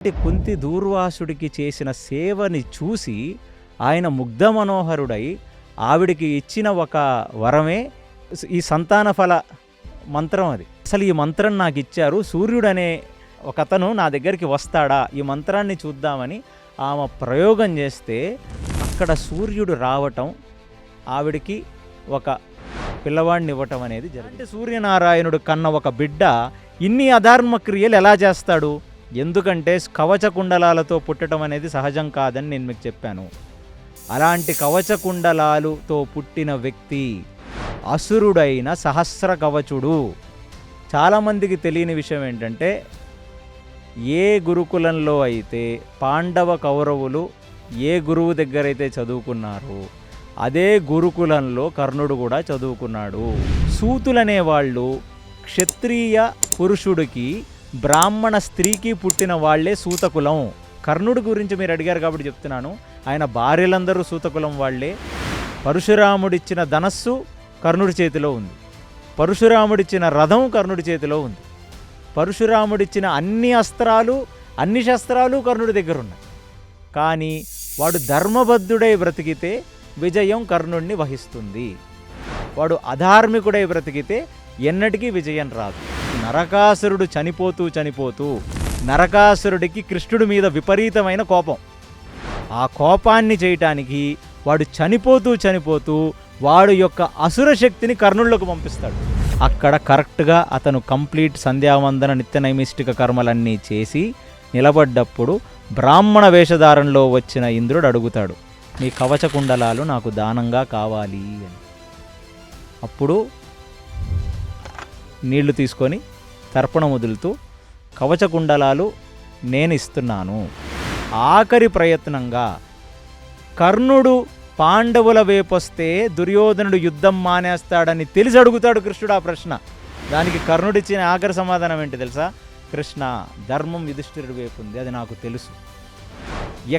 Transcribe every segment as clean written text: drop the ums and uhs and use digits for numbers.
కుంతి దూర్వాసుడికి చేసిన సేవని చూసి ఆయన ముగ్ధ మనోహరుడై ఆవిడికి ఇచ్చిన ఒక వరమే ఈ సంతాన ఫల మంత్రం. అది అసలు ఈ మంత్రం నాకు ఇచ్చారు, సూర్యుడనే ఒకతను నా దగ్గరికి వస్తాడా, ఈ మంత్రాన్ని చూద్దామని ఆమె ప్రయోగం చేస్తే అక్కడ సూర్యుడు రావటం, ఆవిడికి ఒక పిల్లవాడిని ఇవ్వటం అనేది జరిగింది. సూర్యనారాయణుడు కన్న ఒక బిడ్డ ఇన్ని అధర్మ క్రియలు ఎలా చేస్తాడు? ఎందుకంటే కవచ కుండలాలతో పుట్టడం అనేది సహజం కాదని నేను మీకు చెప్పాను. అలాంటి కవచ కుండలాలతో పుట్టిన వ్యక్తి అసురుడైన సహస్ర కవచుడు. చాలామందికి తెలియని విషయం ఏంటంటే, ఏ గురుకులంలో అయితే పాండవ కౌరవులు ఏ గురువు దగ్గర అయితే చదువుకున్నారో అదే గురుకులంలో కర్ణుడు కూడా చదువుకున్నాడు. సూతులనే వాళ్ళు క్షత్రియ పురుషుడికి బ్రాహ్మణ స్త్రీకి పుట్టిన వాళ్లే సూతకులం. కర్ణుడి గురించి మీరు అడిగారు కాబట్టి చెప్తున్నాను. ఆయన భార్యలందరూ సూతకులం వాళ్లే. పరశురాముడిచ్చిన ధనస్సు కర్ణుడి చేతిలో ఉంది, పరశురాముడిచ్చిన రథం కర్ణుడి చేతిలో ఉంది, పరశురాముడిచ్చిన అన్ని అస్త్రాలు అన్ని శస్త్రాలు కర్ణుడి దగ్గర ఉన్నాయి. కానీ వాడు ధర్మబద్ధుడై బ్రతికితే విజయం కర్ణుడిని వహిస్తుంది, వాడు అధార్మికుడై బ్రతికితే ఎన్నటికీ విజయం రాదు. నరకాసురుడు చనిపోతూ నరకాసురుడికి కృష్ణుడి మీద విపరీతమైన కోపం. ఆ కోపాన్ని చేయటానికి వాడు చనిపోతూ వాడు యొక్క అసుర శక్తిని కర్ణుల్లోకి పంపిస్తాడు. అక్కడ కరెక్ట్గా అతను కంప్లీట్ సంధ్యావందన నిత్య నైమిష్టిక కర్మలన్నీ చేసి నిలబడ్డప్పుడు బ్రాహ్మణ వేషధారంలో వచ్చిన ఇంద్రుడు అడుగుతాడు, మీ కవచ కుండలాలు నాకు దానంగా కావాలి అని. అప్పుడు నీళ్లు తీసుకొని తర్పణం వదులుతూ, కవచ కుండలాలు నేను ఇస్తున్నాను. ఆఖరి ప్రయత్నంగా కర్ణుడు పాండవుల వైపొస్తే దుర్యోధనుడు యుద్ధం మానేస్తాడని తెలిసి అడుగుతాడు కృష్ణుడు ఆ ప్రశ్న. దానికి కర్ణుడిచ్చిన ఆఖరి సమాధానం ఏంటి తెలుసా? కృష్ణ, ధర్మం యుధిష్ఠిరుడి వైపు ఉంది, అది నాకు తెలుసు.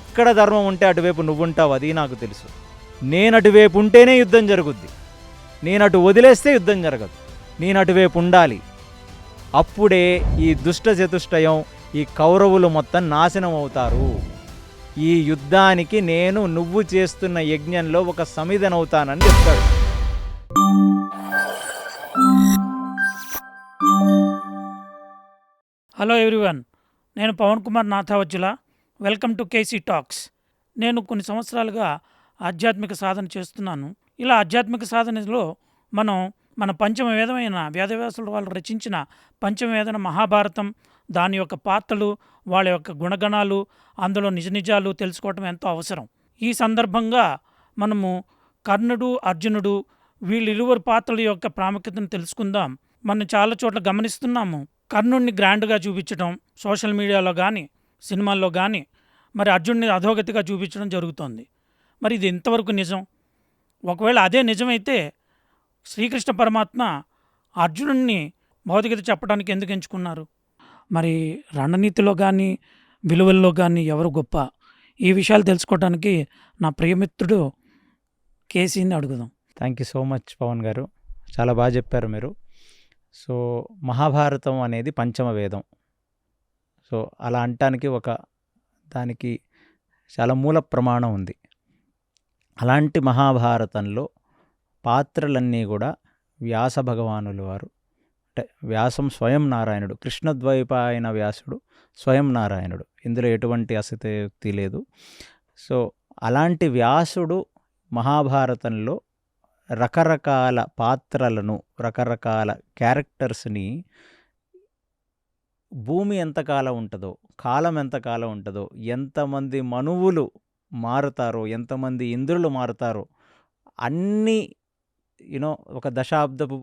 ఎక్కడ ధర్మం ఉంటే అటువైపు నువ్వుంటావు, అది నాకు తెలుసు. నేను అటువైపు ఉంటేనే యుద్ధం జరుగుద్ది, నేను అటు వదిలేస్తే యుద్ధం జరగదు. నేను అటువైపు ఉండాలి. అప్పుడే ఈ దుష్ట చతుష్టయం, ఈ కౌరవులు మొత్తం నాశనం అవుతారు. ఈ యుద్ధానికి నేను నువ్వు చేస్తున్న యజ్ఞంలో ఒక సమిధనవుతానని చెప్తాడు. హలో ఎవ్రీవన్, నేను Pavan Kumar Nathavajjula. Welcome to KC talks. నేను కొన్ని సంవత్సరాలుగా ఆధ్యాత్మిక సాధన చేస్తున్నాను. ఇలా ఆధ్యాత్మిక సాధనలో మనం మన పంచమ వేదమైన వేదవ్యాసుల వాళ్ళు రచించిన పంచమవేదన మహాభారతం, దాని యొక్క పాత్రలు, వాళ్ళ యొక్క గుణగణాలు, అందులో నిజాలు తెలుసుకోవటం ఎంతో అవసరం. ఈ సందర్భంగా మనము కర్ణుడు, అర్జునుడు వీళ్ళిరువురు పాత్రల యొక్క ప్రాముఖ్యతను తెలుసుకుందాం. మనం చాలా చోట్ల గమనిస్తున్నాము, కర్ణుడిని గ్రాండ్గా చూపించడం సోషల్ మీడియాలో కానీ సినిమాల్లో కానీ, మరి అర్జునుడిని అధోగతిగా చూపించడం జరుగుతోంది. మరి ఇది ఎంతవరకు నిజం? ఒకవేళ అదే నిజమైతే శ్రీకృష్ణ పరమాత్మ అర్జునుడిని భౌతికత చెప్పడానికి ఎందుకు ఎంచుకున్నారు? మరి రణనీతిలో కానీ విలువల్లో కానీ ఎవరు గొప్ప? ఈ విషయాలు తెలుసుకోవడానికి నా ప్రియమిత్రుడు కేసీని అడుగుదాం. Thank you so much Pavan గారు, చాలా బాగా చెప్పారు మీరు. సో మహాభారతం అనేది పంచమ వేదం. సో అలా అంటానికి దానికి చాలా మూల ప్రమాణం ఉంది. అలాంటి మహాభారతంలో పాత్రలన్నీ కూడా వ్యాస భగవానుల వారు, అంటే వ్యాసం స్వయం నారాయణుడు, కృష్ణద్వైపాయన వ్యాసుడు స్వయం నారాయణుడు, ఇందులో ఎటువంటి అసత్యోక్తి లేదు. సో అలాంటి వ్యాసుడు మహాభారతంలో రకరకాల పాత్రలను, రకరకాల క్యారెక్టర్స్ని, భూమి ఎంతకాలం ఉంటుందో, కాలం ఎంతకాలం ఉంటుందో, ఎంతమంది మనువులు మారుతారో, ఎంతమంది ఇంద్రులు మారుతారో, అన్నీ ఒక దశాబ్దపు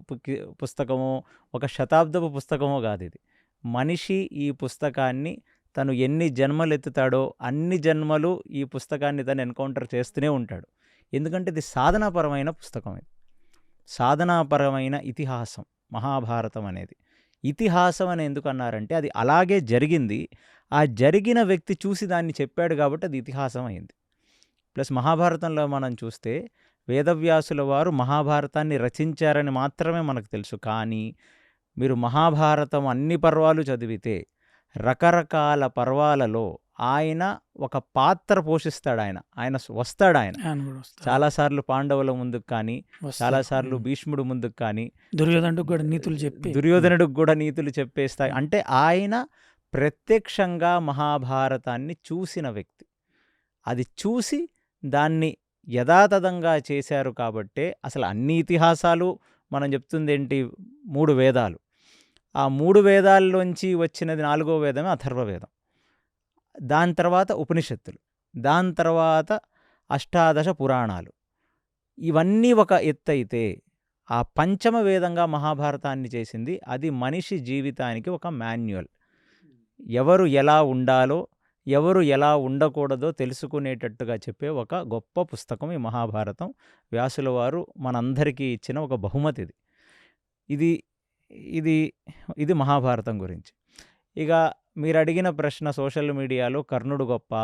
పుస్తకమో ఒక శతాబ్దపు పుస్తకమో కాదు ఇది. మనిషి ఈ పుస్తకాన్ని తను ఎన్ని జన్మలు ఎత్తుతాడో అన్ని జన్మలు ఈ పుస్తకాన్ని తను ఎన్కౌంటర్ చేస్తూనే ఉంటాడు. ఎందుకంటే ఇది సాధనాపరమైన పుస్తకం, ఇది సాధనాపరమైన ఇతిహాసం మహాభారతం అనేది. ఇతిహాసం అని ఎందుకు అన్నారంటే అది అలాగే జరిగింది, ఆ జరిగిన వ్యక్తి చూసి దాన్ని చెప్పాడు కాబట్టి అది ఇతిహాసం అయింది. ప్లస్ మహాభారతంలో మనం చూస్తే వేదవ్యాసుల వారు మహాభారతాన్ని రచించారని మాత్రమే మనకు తెలుసు. కానీ మీరు మహాభారతం అన్ని పర్వాలు చదివితే రకరకాల పర్వాలలో ఆయన ఒక పాత్ర పోషిస్తాడు. ఆయన వస్తాడు. ఆయన ఆయన కూడా వస్తాడు. చాలాసార్లు పాండవుల ముందుకు కానీ, వస్తాడు. చాలాసార్లు భీష్ముడు ముందుకు కానీ, దుర్యోధనుడికి కూడా నీతులు చెప్పి దుర్యోధనుడికి కూడా నీతులు చెప్పేస్తాయి. అంటే ఆయన ప్రత్యక్షంగా మహాభారతాన్ని చూసిన వ్యక్తి. అది చూసి దాన్ని యథాతథంగా చేశారు కాబట్టే అసలు అన్ని ఇతిహాసాలు మనం చెప్తుంది ఏంటి, 3 వేదాలు. ఆ 3 వేదాల్లోంచి వచ్చినది 4వ వేదమే అథర్వవేదం. దాని తర్వాత ఉపనిషత్తులు, దాని తర్వాత అష్టాదశ పురాణాలు. ఇవన్నీ ఒక ఎత్తైతే ఆ పంచమ వేదంగా మహాభారతాన్ని చేసింది. అది మనిషి జీవితానికి ఒక మాన్యువల్. ఎవరు ఎలా ఉండాలో, ఎవరు ఎలా ఉండకూడదో తెలుసుకునేటట్టుగా చెప్పే ఒక గొప్ప పుస్తకం ఈ మహాభారతం. వ్యాసుల వారు మనందరికీ ఇచ్చిన ఒక బహుమతి ఇది. ఇది ఇది ఇది మహాభారతం గురించి. ఇక మీరు అడిగిన ప్రశ్న, సోషల్ మీడియాలో కర్ణుడు గొప్ప,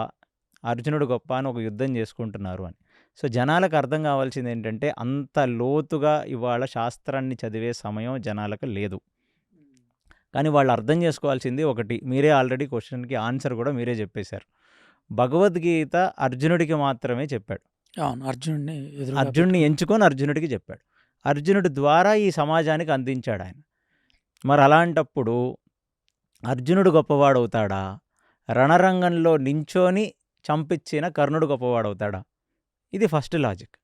అర్జునుడు గొప్ప అని ఒక యుద్ధం చేసుకుంటున్నారు అని. సో జనాలకు అర్థం కావాల్సింది ఏంటంటే, అంత లోతుగా ఇవాళ శాస్త్రాన్ని చదివే సమయం జనాలకు లేదు. కానీ వాళ్ళు అర్థం చేసుకోవాల్సింది ఒకటి, మీరే ఆల్రెడీ క్వశ్చన్కి ఆన్సర్ కూడా మీరే చెప్పేశారు. భగవద్గీత అర్జునుడికి మాత్రమే చెప్పాడు. అవును, అర్జునుడిని ఎంచుకొని అర్జునుడికి చెప్పాడు. అర్జునుడి ద్వారా ఈ సమాజానికి అందించాడు ఆయన. మరి అలాంటప్పుడు అర్జునుడు గొప్పవాడవుతాడా? రణరంగంలో నించోని చంపించిన కర్ణుడు గొప్పవాడవుతాడా? ఇది ఫస్ట్ లాజిక్.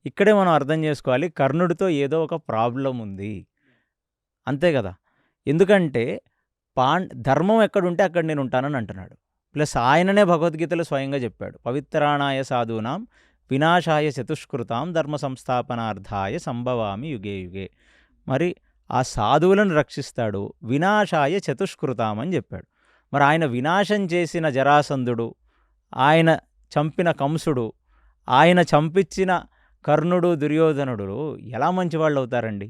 ఇక్కడే మనం అర్థం చేసుకోవాలి, కర్ణుడితో ఏదో ఒక ప్రాబ్లం ఉంది, అంతే కదా. ఎందుకంటే ధర్మం ఎక్కడుంటే అక్కడ నేను ఉంటానని అంటున్నాడు. ప్లస్ ఆయననే భగవద్గీతలో స్వయంగా చెప్పాడు, పవిత్రాణాయ సాధూనాం వినాశాయ చతుష్కృతాం ధర్మ సంస్థాపనార్థాయ సంభవామి యుగే యుగే. మరి ఆ సాధువులను రక్షిస్తాడు, వినాశాయ చతుష్కృతాం అని చెప్పాడు. మరి ఆయన వినాశం చేసిన జరాసంధుడు, ఆయన చంపిన కంసుడు, ఆయన చంపించిన కర్ణుడు, దుర్యోధనుడు ఎలా మంచివాళ్ళు అవుతారండి?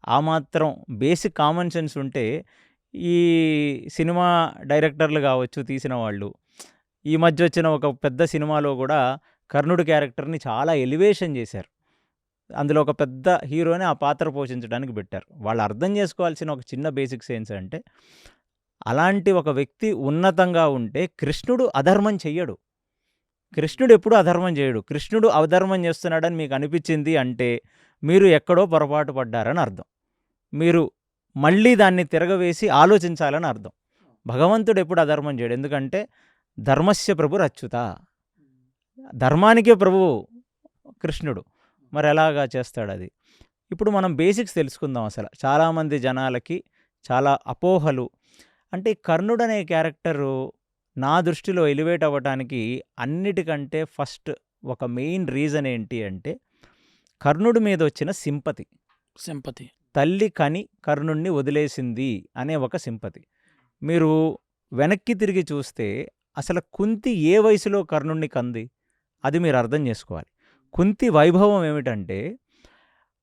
ఆ మాత్రం బేసిక్ కామన్ సెన్స్ ఉంటే ఈ సినిమా డైరెక్టర్లు కావచ్చు, తీసిన వాళ్ళు, ఈ మధ్య వచ్చిన ఒక పెద్ద సినిమాలో కూడా కర్ణుడి క్యారెక్టర్ని చాలా ఎలివేషన్ చేశారు. అందులో ఒక పెద్ద హీరోని ఆ పాత్ర పోషించడానికి పెట్టారు. వాళ్ళు అర్థం చేసుకోవాల్సిన ఒక చిన్న బేసిక్ సెన్స్ అంటే, అలాంటి ఒక వ్యక్తి ఉన్నతంగా ఉంటే కృష్ణుడు అధర్మం చెయ్యడు. కృష్ణుడు ఎప్పుడూ అధర్మం చేయడు. కృష్ణుడు అధర్మం చేస్తున్నాడని మీకు అనిపించింది అంటే మీరు ఎక్కడో పొరపాటు పడ్డారని అర్థం. మీరు మళ్ళీ దాన్ని తిరగవేసి ఆలోచించాలని అర్థం. భగవంతుడు ఎప్పుడు అధర్మం చేయడు. ఎందుకంటే ధర్మస్య ప్రభు అచ్యుత, ధర్మానికే ప్రభువు కృష్ణుడు. మరి ఎలాగా చేస్తాడు అది? ఇప్పుడు మనం బేసిక్స్ తెలుసుకుందాం. అసలు చాలామంది జనాలకి చాలా అపోహలు. అంటే కర్ణుడు అనే క్యారెక్టరు నా దృష్టిలో ఎలివేట్ అవ్వటానికి అన్నిటికంటే ఫస్ట్ ఒక మెయిన్ రీజన్ ఏంటి అంటే, కర్ణుడి మీద వచ్చిన సింపతి. తల్లి కని కర్ణుడిని వదిలేసింది అనే ఒక సింపతి. మీరు వెనక్కి తిరిగి చూస్తే అసలు కుంతి ఏ వయసులో కర్ణుడిని కంది, అది మీరు అర్థం చేసుకోవాలి. కుంతి వైభవం ఏమిటంటే,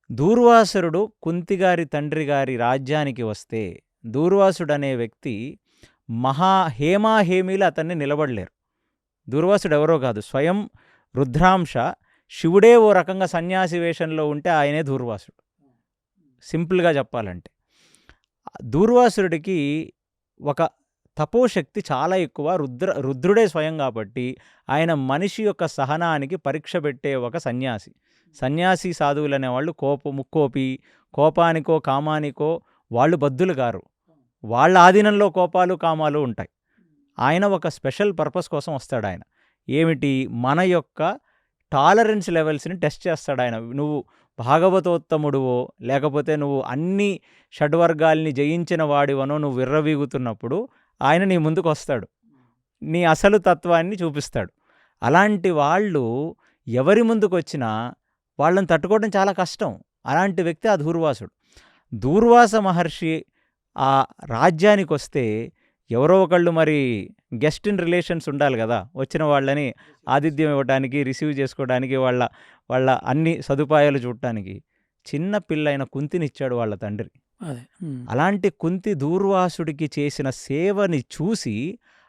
దూర్వాసురుడు కుంతిగారి తండ్రి గారి రాజ్యానికి వస్తే దూర్వాసుడు అనే వ్యక్తి హేమాహేమీలు అతన్ని నిలబడలేరు. దూర్వాసుడు ఎవరో కాదు, స్వయం రుద్రాంశ, శివుడే ఓ రకంగా సన్యాసి వేషంలో ఉంటే ఆయనే దూర్వాసుడు. సింపుల్గా చెప్పాలంటే దూర్వాసురుడికి ఒక తపోశక్తి చాలా ఎక్కువ. రుద్రుడే స్వయం కాబట్టి ఆయన మనిషి యొక్క సహనానికి పరీక్ష పెట్టే ఒక సన్యాసి సాధువులు అనేవాళ్ళు ముక్కోపి, కోపానికో కామానికో వాళ్ళు బద్దులు గారు. వాళ్ళ ఆధీనంలో కోపాలు కామాలు ఉంటాయి. ఆయన ఒక స్పెషల్ పర్పస్ కోసం వస్తాడు. ఆయన ఏమిటి, మన యొక్క టాలరెన్స్ లెవెల్స్ని టెస్ట్ చేస్తాడు ఆయన. నువ్వు భాగవతోత్తముడువో లేకపోతే నువ్వు అన్ని షడ్వర్గాల్ని జయించిన వాడివనో నువ్వు విర్రవీగుతున్నప్పుడు ఆయన నీ ముందుకు వస్తాడు, నీ అసలు తత్వాన్ని చూపిస్తాడు. అలాంటి వాళ్ళు ఎవరి ముందుకు వచ్చినా వాళ్ళని తట్టుకోవడం చాలా కష్టం. అలాంటి వ్యక్తి ఆ దూర్వాసుడు. దూర్వాస మహర్షి ఆ రాజ్యానికి వస్తే ఎవరో ఒకళ్ళు మరి గెస్ట్ ఇన్ రిలేషన్స్ ఉండాలి కదా, వచ్చిన వాళ్ళని ఆతిథ్యం ఇవ్వడానికి, రిసీవ్ చేసుకోవడానికి, వాళ్ళ అన్ని సదుపాయాలు చూడటానికి చిన్న పిల్లైన కుంతినిచ్చాడు వాళ్ళ తండ్రి. అలాంటి కుంతి దూర్వాసుడికి చేసిన సేవని చూసి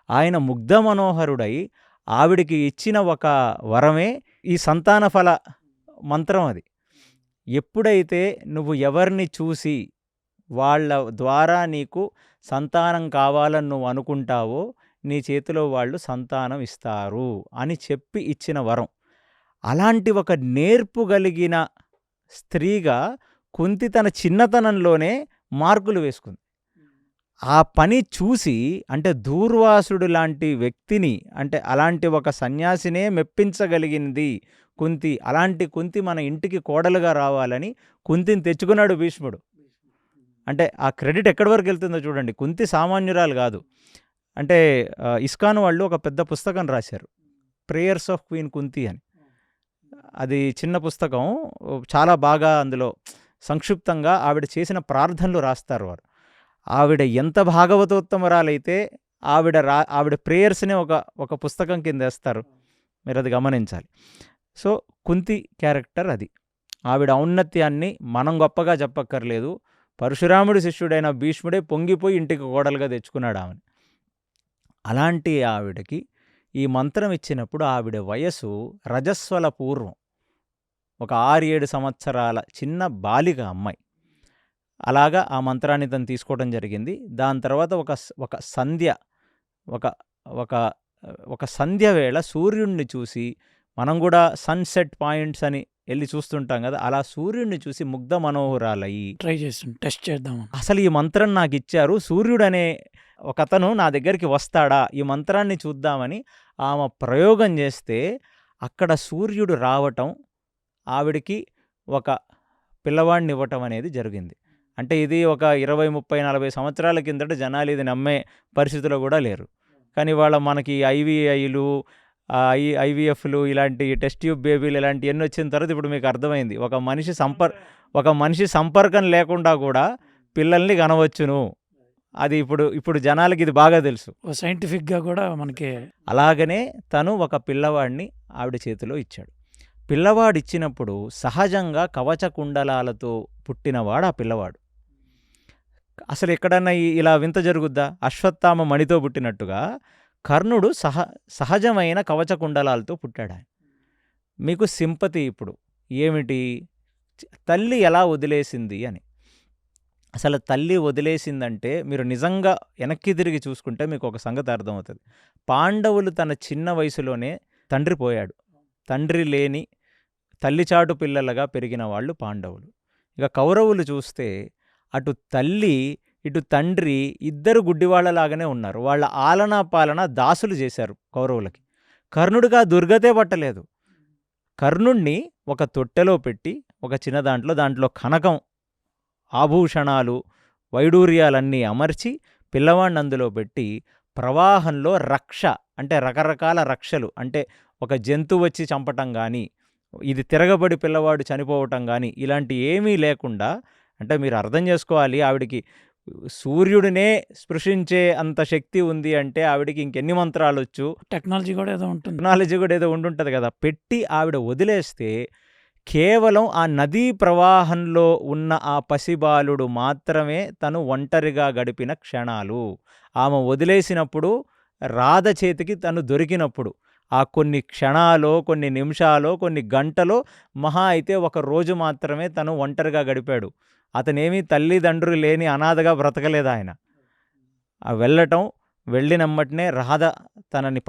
ఆయన ముగ్ధ మనోహరుడై ఆవిడికి ఇచ్చిన ఒక వరమే ఈ సంతాన ఫల మంత్రం. అది ఎప్పుడైతే నువ్వు ఎవరిని చూసి వాళ్ళ ద్వారా నీకు సంతానం కావాలని నువ్వు అనుకుంటావో నీ చేతిలో వాళ్ళు సంతానం ఇస్తారు అని చెప్పి ఇచ్చిన వరం. అలాంటి ఒక నేర్పు కలిగిన స్త్రీగా కుంతి తన చిన్నతనంలోనే మార్కులు వేసుకుంది. ఆ పని చూసి అంటే దూర్వాసుడు లాంటి వ్యక్తిని అంటే అలాంటి ఒక సన్యాసినే మెప్పించగలిగింది కుంతి. అలాంటి కుంతి మన ఇంటికి కోడలుగా రావాలని కుంతిని తెచ్చుకున్నాడు భీష్ముడు. అంటే ఆ క్రెడిట్ ఎక్కడి వరకు వెళ్తుందో చూడండి. కుంతి సామాన్యురాలు కాదు. అంటే ఇస్కాన్ వాళ్ళు ఒక పెద్ద పుస్తకం రాశారు, ప్రేయర్స్ ఆఫ్ క్వీన్ కుంతి అని. అది చిన్న పుస్తకం, చాలా బాగా అందులో సంక్షిప్తంగా ఆవిడ చేసిన ప్రార్థనలు రాస్తారు వారు. ఆవిడ ఎంత భాగవతోత్తమరాలైతే ఆవిడ ప్రేయర్స్నే ఒక పుస్తకం కింద వేస్తారు. మీరు అది గమనించాలి. సో కుంతి క్యారెక్టర్ అది. ఆవిడ ఔన్నత్యాన్ని మనం గొప్పగా చెప్పక్కర్లేదు. పరశురాముడి శిష్యుడైన భీష్ముడే పొంగిపోయి ఇంటికి కోడలుగా తెచ్చుకున్నాడు ఆమెను. అలాంటి ఆవిడకి ఈ మంత్రం ఇచ్చినప్పుడు ఆవిడ వయసు రజస్వల పూర్వం, ఒక 6-7 సంవత్సరాల చిన్న బాలిక అమ్మాయి. అలాగా ఆ మంత్రాన్ని తను తీసుకోవడం జరిగింది. దాని తర్వాత ఒక సంధ్య ఒక సంధ్య వేళ సూర్యుడిని చూసి, మనం కూడా సన్సెట్ పాయింట్స్ అని వెళ్ళి చూస్తుంటాం కదా, అలా సూర్యుడిని చూసి ముగ్ధ మనోహరాలయ్యి ట్రై చేసి టెస్ట్ చేద్దాం. అసలు ఈ మంత్రం నాకు ఇచ్చారు, సూర్యుడనే ఒకతను నా దగ్గరికి వస్తాడా, ఈ మంత్రాన్ని చూద్దామని ఆమె ప్రయోగం చేస్తే అక్కడ సూర్యుడు రావటం, ఆవిడికి ఒక పిల్లవాడిని ఇవ్వటం అనేది జరిగింది. అంటే ఇది ఒక 20, 30, 40 సంవత్సరాల కిందట జనాలు ఇది నమ్మే పరిస్థితిలో కూడా లేరు. కానీ ఇవాళ మనకి ఐవీఐలు, ఐవీఎఫ్లు, ఇలాంటి టెస్ట్ ట్యూబ్ బేబీలు ఇలాంటివన్నీ వచ్చిన తర్వాత ఇప్పుడు మీకు అర్థమైంది, ఒక మనిషి సంపర్కం లేకుండా కూడా పిల్లల్ని కనవచ్చును. అది ఇప్పుడు జనాలకి ఇది బాగా తెలుసు, సైంటిఫిక్గా కూడా మనకి. అలాగనే తను ఒక పిల్లవాడిని ఆవిడ చేతిలో ఇచ్చాడు. పిల్లవాడు ఇచ్చినప్పుడు సహజంగా కవచ కుండలాలతో పుట్టినవాడు ఆ పిల్లవాడు. అసలు ఎక్కడన్నా ఇలా వింత జరుగుద్దా? అశ్వత్థామ మణితో పుట్టినట్టుగా కర్ణుడు సహజమైన కవచ కుండలాలతో పుట్టాడు. మీకు సింపతి ఇప్పుడు ఏమిటి, తల్లి ఎలా వదిలేసింది అని. అసలు తల్లి వదిలేసిందంటే మీరు నిజంగా వెనక్కి తిరిగి చూసుకుంటే మీకు ఒక సంగతి అర్థమవుతుంది. పాండవులు తన చిన్న వయసులోనే తండ్రి పోయాడు. తండ్రి లేని తల్లిచాటు పిల్లలుగా పెరిగిన వాళ్ళు పాండవులు. ఇక కౌరవులు చూస్తే అటు తల్లి ఇటు తండ్రి ఇద్దరు గుడ్డివాళ్లలాగానే ఉన్నారు. వాళ్ళ ఆలనా పాలన దాసులు చేశారు కౌరవులకి. కర్ణుడిగా దుర్గతే పట్టలేదు. కర్ణుణ్ణి ఒక తొట్టెలో పెట్టి ఒక చిన్న దాంట్లో కనకం, ఆభూషణాలు, వైడూర్యాలన్నీ అమర్చి పిల్లవాడిని అందులో పెట్టి ప్రవాహంలో రక్ష అంటే రకరకాల రక్షలు, అంటే ఒక జంతువు వచ్చి చంపటం కానీ, ఇది తిరగబడి పిల్లవాడు చనిపోవటం కానీ ఇలాంటి ఏమీ లేకుండా, అంటే మీరు అర్థం చేసుకోవాలి, ఆవిడికి సూర్యుడినే స్పృశించే అంత శక్తి ఉంది అంటే ఆవిడికి ఇంకెన్ని మంత్రాలు వచ్చు, టెక్నాలజీ కూడా ఏదో ఉండుంటుంది కదా. పెట్టి ఆవిడ వదిలేస్తే కేవలం ఆ నదీ ప్రవాహంలో ఉన్న ఆ పసిబాలుడు మాత్రమే తను ఒంటరిగా గడిపిన క్షణాలు. ఆమె వదిలేసినప్పుడు, రాధ చేతికి తను దొరికినప్పుడు ఆ కొన్ని క్షణాలో, కొన్ని నిమిషాలో, కొన్ని గంటలో, మహా అయితే ఒక రోజు మాత్రమే తను ఒంటరిగా గడిపాడు. అతనేమీ తల్లిదండ్రులు లేని అనాథగా బ్రతకలేదు ఆయన. వెళ్ళినమ్మటనే రాధ తనని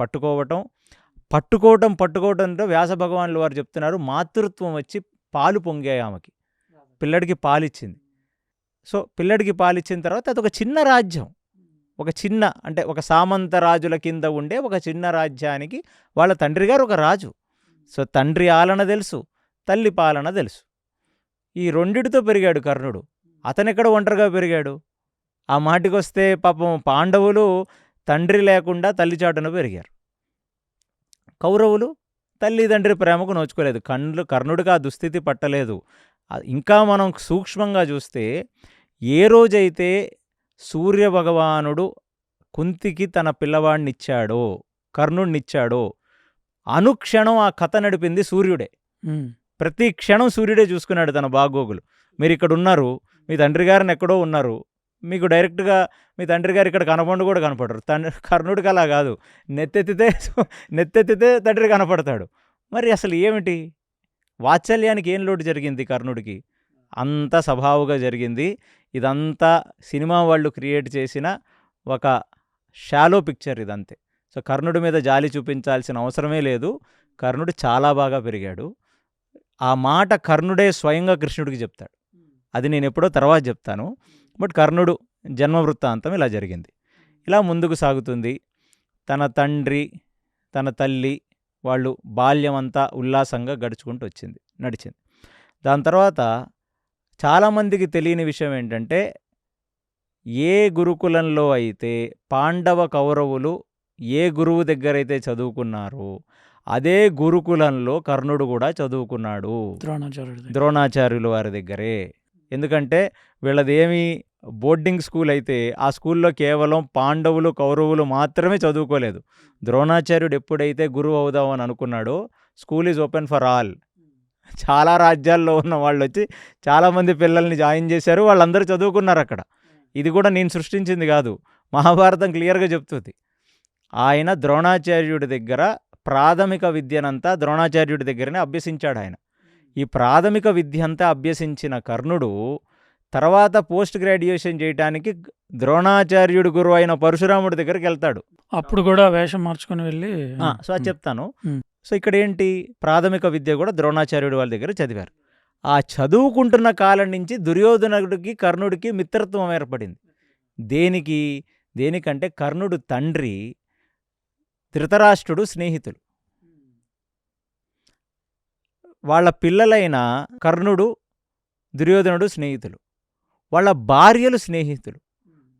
పట్టుకోవటంతో వ్యాస భగవానులు వారు చెప్తున్నారు, మాతృత్వం వచ్చి పాలు పొంగాయి ఆమెకి, పిల్లడికి పాలిచ్చింది. సో పిల్లడికి పాలిచ్చిన తర్వాత అదొక చిన్న రాజ్యం, అంటే ఒక సామంత రాజుల కింద ఉండే ఒక చిన్న రాజ్యానికి వాళ్ళ తండ్రి గారు ఒక రాజు. సో తండ్రి ఆలన తెలుసు, తల్లి పాలన తెలుసు. ఈ రెండిటితో పెరిగాడు కర్ణుడు. అతనెక్కడ ఒంటరిగా పెరిగాడు? ఆ మాటికొస్తే పాపం పాండవులు తండ్రి లేకుండా తల్లి చాటున పెరిగారు. కౌరవులు తల్లిదండ్రి ప్రేమకు నోచుకోలేదు. కర్ణుడికి ఆ దుస్థితి పట్టలేదు. ఇంకా మనం సూక్ష్మంగా చూస్తే, ఏ రోజైతే సూర్యభగవానుడు కుంతికి తన పిల్లవాడినిచ్చాడో, కర్ణుడినిచ్చాడో, అనుక్షణం ఆ కథ నడిపింది సూర్యుడే. ప్రతి క్షణం సూర్యుడే చూసుకున్నాడు తన బాగోగులు. మీరు ఇక్కడ ఉన్నారు, మీ తండ్రి గారిని ఎక్కడో ఉన్నారు, మీకు డైరెక్ట్గా మీ తండ్రి గారు ఇక్కడ కూడా కనపడరు. కర్ణుడికి అలా కాదు, నెత్తెత్తితే తండ్రి కనపడతాడు. మరి అసలు ఏమిటి వాత్సల్యానికి ఏం లోటు జరిగింది కర్ణుడికి? అంత సభావుగా జరిగింది. ఇదంతా సినిమా వాళ్ళు క్రియేట్ చేసిన ఒక షాలో పిక్చర్ ఇదంతే. సో కర్ణుడి మీద జాలి చూపించాల్సిన అవసరమే లేదు. కర్ణుడు చాలా బాగా పెరిగాడు. ఆ మాట కర్ణుడే స్వయంగా కృష్ణుడికి చెప్తాడు. అది నేను ఎప్పుడో తర్వాత చెప్తాను. బట్ కర్ణుడు జన్మ వృత్తాంతం ఇలా జరిగింది. ఇలా ముందుకు సాగుతుంది. తన తండ్రి, తన తల్లి వాళ్ళు బాల్యం అంతా ఉల్లాసంగా నడిచింది. దాని తర్వాత చాలామందికి తెలియని విషయం ఏంటంటే, ఏ గురుకులంలో అయితే పాండవ కౌరవులు ఏ గురువు దగ్గరైతే చదువుకున్నారో అదే గురుకులంలో కర్ణుడు కూడా చదువుకున్నాడు, ద్రోణాచార్యులు వారి దగ్గరే. ఎందుకంటే వీళ్ళదేమి బోర్డింగ్ స్కూల్ అయితే ఆ స్కూల్లో కేవలం పాండవులు కౌరవులు మాత్రమే చదువుకోలేదు. ద్రోణాచార్యుడు ఎప్పుడైతే గురువు అవుదామని అనుకున్నాడో school is open for all. చాలా రాజ్యాల్లో ఉన్న వాళ్ళు వచ్చి చాలామంది పిల్లల్ని జాయిన్ చేశారు, వాళ్ళందరూ చదువుకున్నారు అక్కడ. ఇది కూడా నేను సృష్టించింది కాదు, మహాభారతం క్లియర్గా చెప్తుంది. ఆయన ద్రోణాచార్యుడి దగ్గర ప్రాథమిక విద్యనంతా ద్రోణాచార్యుడి దగ్గరనే అభ్యసించాడు ఆయన. ఈ ప్రాథమిక విద్య అంతా అభ్యసించిన కర్ణుడు తర్వాత పోస్ట్ గ్రాడ్యుయేషన్ చేయడానికి ద్రోణాచార్యుడు గురువు అయిన పరశురాముడి దగ్గరికి వెళ్తాడు. అప్పుడు కూడా వేషం మార్చుకొని వెళ్ళి సో అది చెప్తాను. సో ఇక్కడ ఏంటి, ప్రాథమిక విద్య కూడా ద్రోణాచార్యుడు వాళ్ళ దగ్గర చదివారు. ఆ చదువుకుంటున్న కాలం నుంచి దుర్యోధనుడికి కర్ణుడికి మిత్రత్వం ఏర్పడింది. దేనికంటే కర్ణుడు తండ్రి ధృతరాష్ట్రుడు స్నేహితులు. వాళ్ళ పిల్లలైన కర్ణుడు దుర్యోధనుడు స్నేహితులు, వాళ్ళ భార్యలు స్నేహితులు,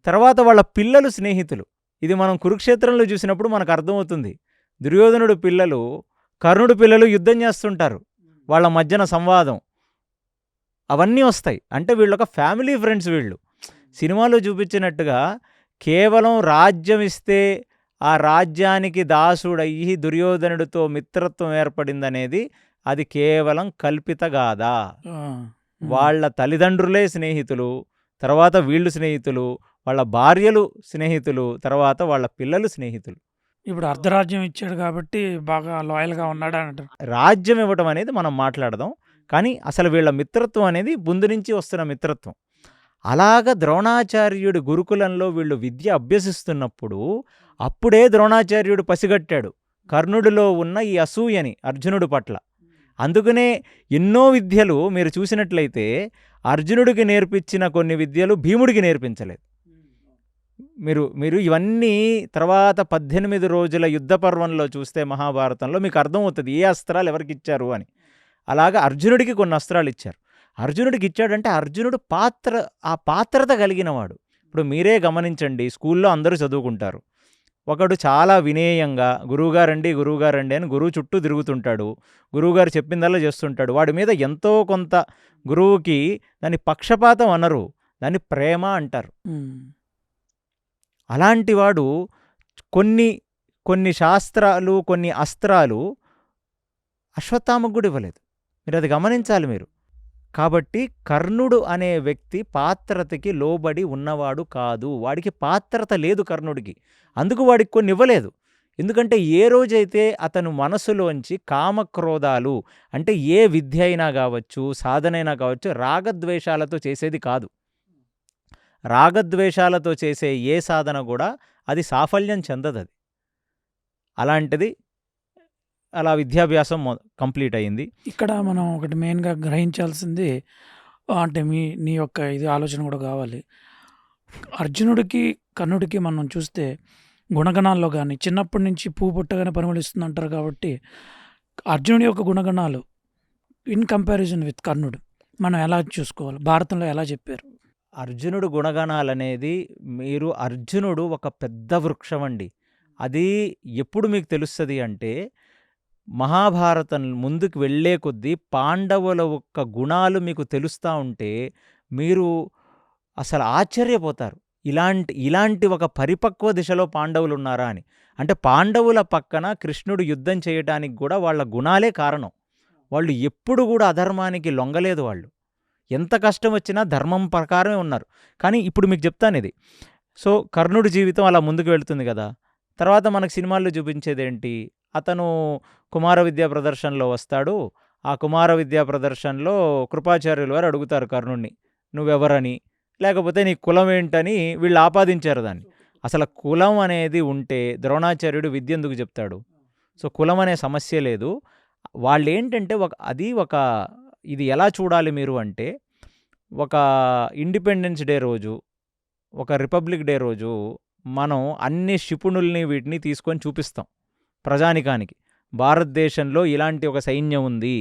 తర్వాత వాళ్ళ పిల్లలు స్నేహితులు. ఇది మనం కురుక్షేత్రంలో చూసినప్పుడు మనకు అర్థమవుతుంది. దుర్యోధనుడు పిల్లలు కర్ణుడు పిల్లలు యుద్ధం చేస్తుంటారు, వాళ్ళ మధ్యన సంవాదం అవన్నీ వస్తాయి. అంటే వీళ్ళొక ఫ్యామిలీ ఫ్రెండ్స్. వీళ్ళు సినిమాలో చూపించినట్టుగా కేవలం రాజ్యం ఇస్తే ఆ రాజ్యానికి దాసుడయ్యి దుర్యోధనుడితో మిత్రత్వం ఏర్పడిందనేది అది కేవలం కల్పిత గాథ. వాళ్ళ తల్లిదండ్రులే స్నేహితులు, తర్వాత వీళ్ళు స్నేహితులు, వాళ్ళ భార్యలు స్నేహితులు, తర్వాత వాళ్ళ పిల్లలు స్నేహితులు. ఇప్పుడు అర్ధరాజ్యం ఇచ్చాడు కాబట్టి బాగా లాయల్గా ఉన్నాడు అంటారు. రాజ్యం ఇవ్వటం అనేది మనం మాట్లాడదాం, కానీ అసలు వీళ్ళ మిత్రత్వం అనేది ముందు నుంచి వస్తున్న మిత్రత్వం. అలాగ ద్రోణాచార్యుడి గురుకులంలో వీళ్ళు విద్య అభ్యసిస్తున్నప్పుడు అప్పుడే ద్రోణాచార్యుడు పసిగట్టాడు కర్ణుడిలో ఉన్న ఈ అసూయని అర్జునుడి పట్ల. అందుకనే ఎన్నో విద్యలు మీరు చూసినట్లయితే అర్జునుడికి నేర్పించిన కొన్ని విద్యలు భీముడికి నేర్పించలేదు. మీరు ఇవన్నీ తర్వాత 18 రోజుల యుద్ధ పర్వంలో చూస్తే మహాభారతంలో మీకు అర్థమవుతుంది ఏ అస్త్రాలు ఎవరికి ఇచ్చారు అని. అలాగా అర్జునుడికి కొన్ని అస్త్రాలు ఇచ్చారు. అర్జునుడికి ఇచ్చాడంటే అర్జునుడు ఆ పాత్రత కలిగినవాడు. ఇప్పుడు మీరే గమనించండి, స్కూల్లో అందరూ చదువుకుంటారు. ఒకడు చాలా వినేయంగా గురువుగారండి అని గురువు చుట్టూ తిరుగుతుంటాడు, గురువుగారు చెప్పిందల్లా చేస్తుంటాడు. వాడి మీద ఎంతో కొంత గురువుకి దాన్ని పక్షపాతం అనరు, దాన్ని ప్రేమ అంటారు. అలాంటి వాడు కొన్ని శాస్త్రాలు కొన్ని అస్త్రాలు అశ్వత్థామకు కూడా ఇవ్వలేదు. మీరు అది గమనించాలి మీరు. కాబట్టి కర్ణుడు అనే వ్యక్తి పాత్రతకి లోబడి ఉన్నవాడు కాదు. వాడికి పాత్రత లేదు కర్ణుడికి, అందుకు వాడికి కొన్ని ఇవ్వలేదు. ఎందుకంటే ఏ రోజైతే అతను మనసులోంచి కామక్రోధాలు, అంటే ఏ విద్య అయినా కావచ్చు సాధనైనా కావచ్చు రాగద్వేషాలతో చేసేది కాదు. రాగద్వేషాలతో చేసే ఏ సాధన కూడా అది సాఫల్యం చెందదు. అలాంటిది అలా విద్యాభ్యాసం కంప్లీట్ అయింది. ఇక్కడ మనం ఒకటి మెయిన్గా గ్రహించాల్సింది, అంటే నీ యొక్క ఇది ఆలోచన కూడా కావాలి. అర్జునుడికి కర్ణుడికి మనం చూస్తే గుణగణాల్లో కానీ చిన్నప్పటి నుంచి పువ్వు పుట్టగానే పరిమళిస్తుంది అంటారు. కాబట్టి అర్జునుడి యొక్క గుణగణాలు ఇన్ కంపారిజన్ విత్ కర్ణుడు మనం ఎలా చూసుకోవాలి, భారతంలో ఎలా చెప్పారు? అర్జునుడు గుణగణాలనేది అర్జునుడు ఒక పెద్ద వృక్షం అండి. అది ఎప్పుడు మీకు తెలుస్తుంది అంటే మహాభారతం ముందుకు వెళ్ళే కొద్దీ పాండవుల యొక్క గుణాలు మీకు తెలుస్తూ ఉంటే మీరు అసలు ఆశ్చర్యపోతారు. ఇలాంటి ఒక పరిపక్వ దిశలో పాండవులు ఉన్నారా అని. అంటే పాండవుల పక్కన కృష్ణుడు యుద్ధం చేయడానికి కూడా వాళ్ళ గుణాలే కారణం. వాళ్ళు ఎప్పుడు కూడా అధర్మానికి లొంగలేదు. వాళ్ళు ఎంత కష్టం వచ్చినా ధర్మం ప్రకారమే ఉన్నారు. కానీ ఇప్పుడు మీకు చెప్తాను ఇది. సో కర్ణుడి జీవితం అలా ముందుకు వెళుతుంది కదా. తర్వాత మనకు సినిమాల్లో చూపించేది ఏంటి, అతను కుమార విద్యా ప్రదర్శనలో వస్తాడు. ఆ కుమార విద్యా ప్రదర్శనలో కృపాచార్యుల వారు అడుగుతారు కర్ణుడిని, నువ్వెవరని. లేకపోతే నీ కులం ఏంటని వీళ్ళు ఆపాదించారు దాన్ని. అసలు కులం అనేది ఉంటే ద్రోణాచార్యుడు విద్య ఎందుకు చెప్తాడు? సో కులం అనే సమస్య లేదు. వాళ్ళేంటంటే ఇది ఎలా చూడాలి మీరు అంటే, ఒక ఇండిపెండెన్స్ డే రోజు, ఒక రిపబ్లిక్ డే రోజు మనం అన్ని క్షిపణుల్ని వీటిని తీసుకొని చూపిస్తాం ప్రజానికానికి. భారతదేశంలో ఇలాంటి ఒక సైన్యం ఉంది,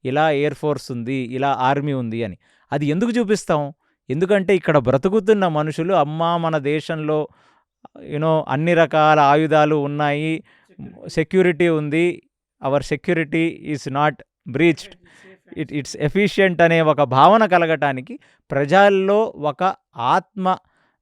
ఇలా ఎయిర్ ఫోర్స్ ఉంది, ఇలా ఆర్మీ ఉంది అని. అది ఎందుకు చూపిస్తాం? ఎందుకంటే ఇక్కడ బ్రతుకుతున్న మనుషులు అమ్మా మన దేశంలో అన్ని రకాల ఆయుధాలు ఉన్నాయి, సెక్యూరిటీ ఉంది, our security is not breached, it's efficient అనే ఒక భావన కలగటానికి, ప్రజల్లో ఒక ఆత్మ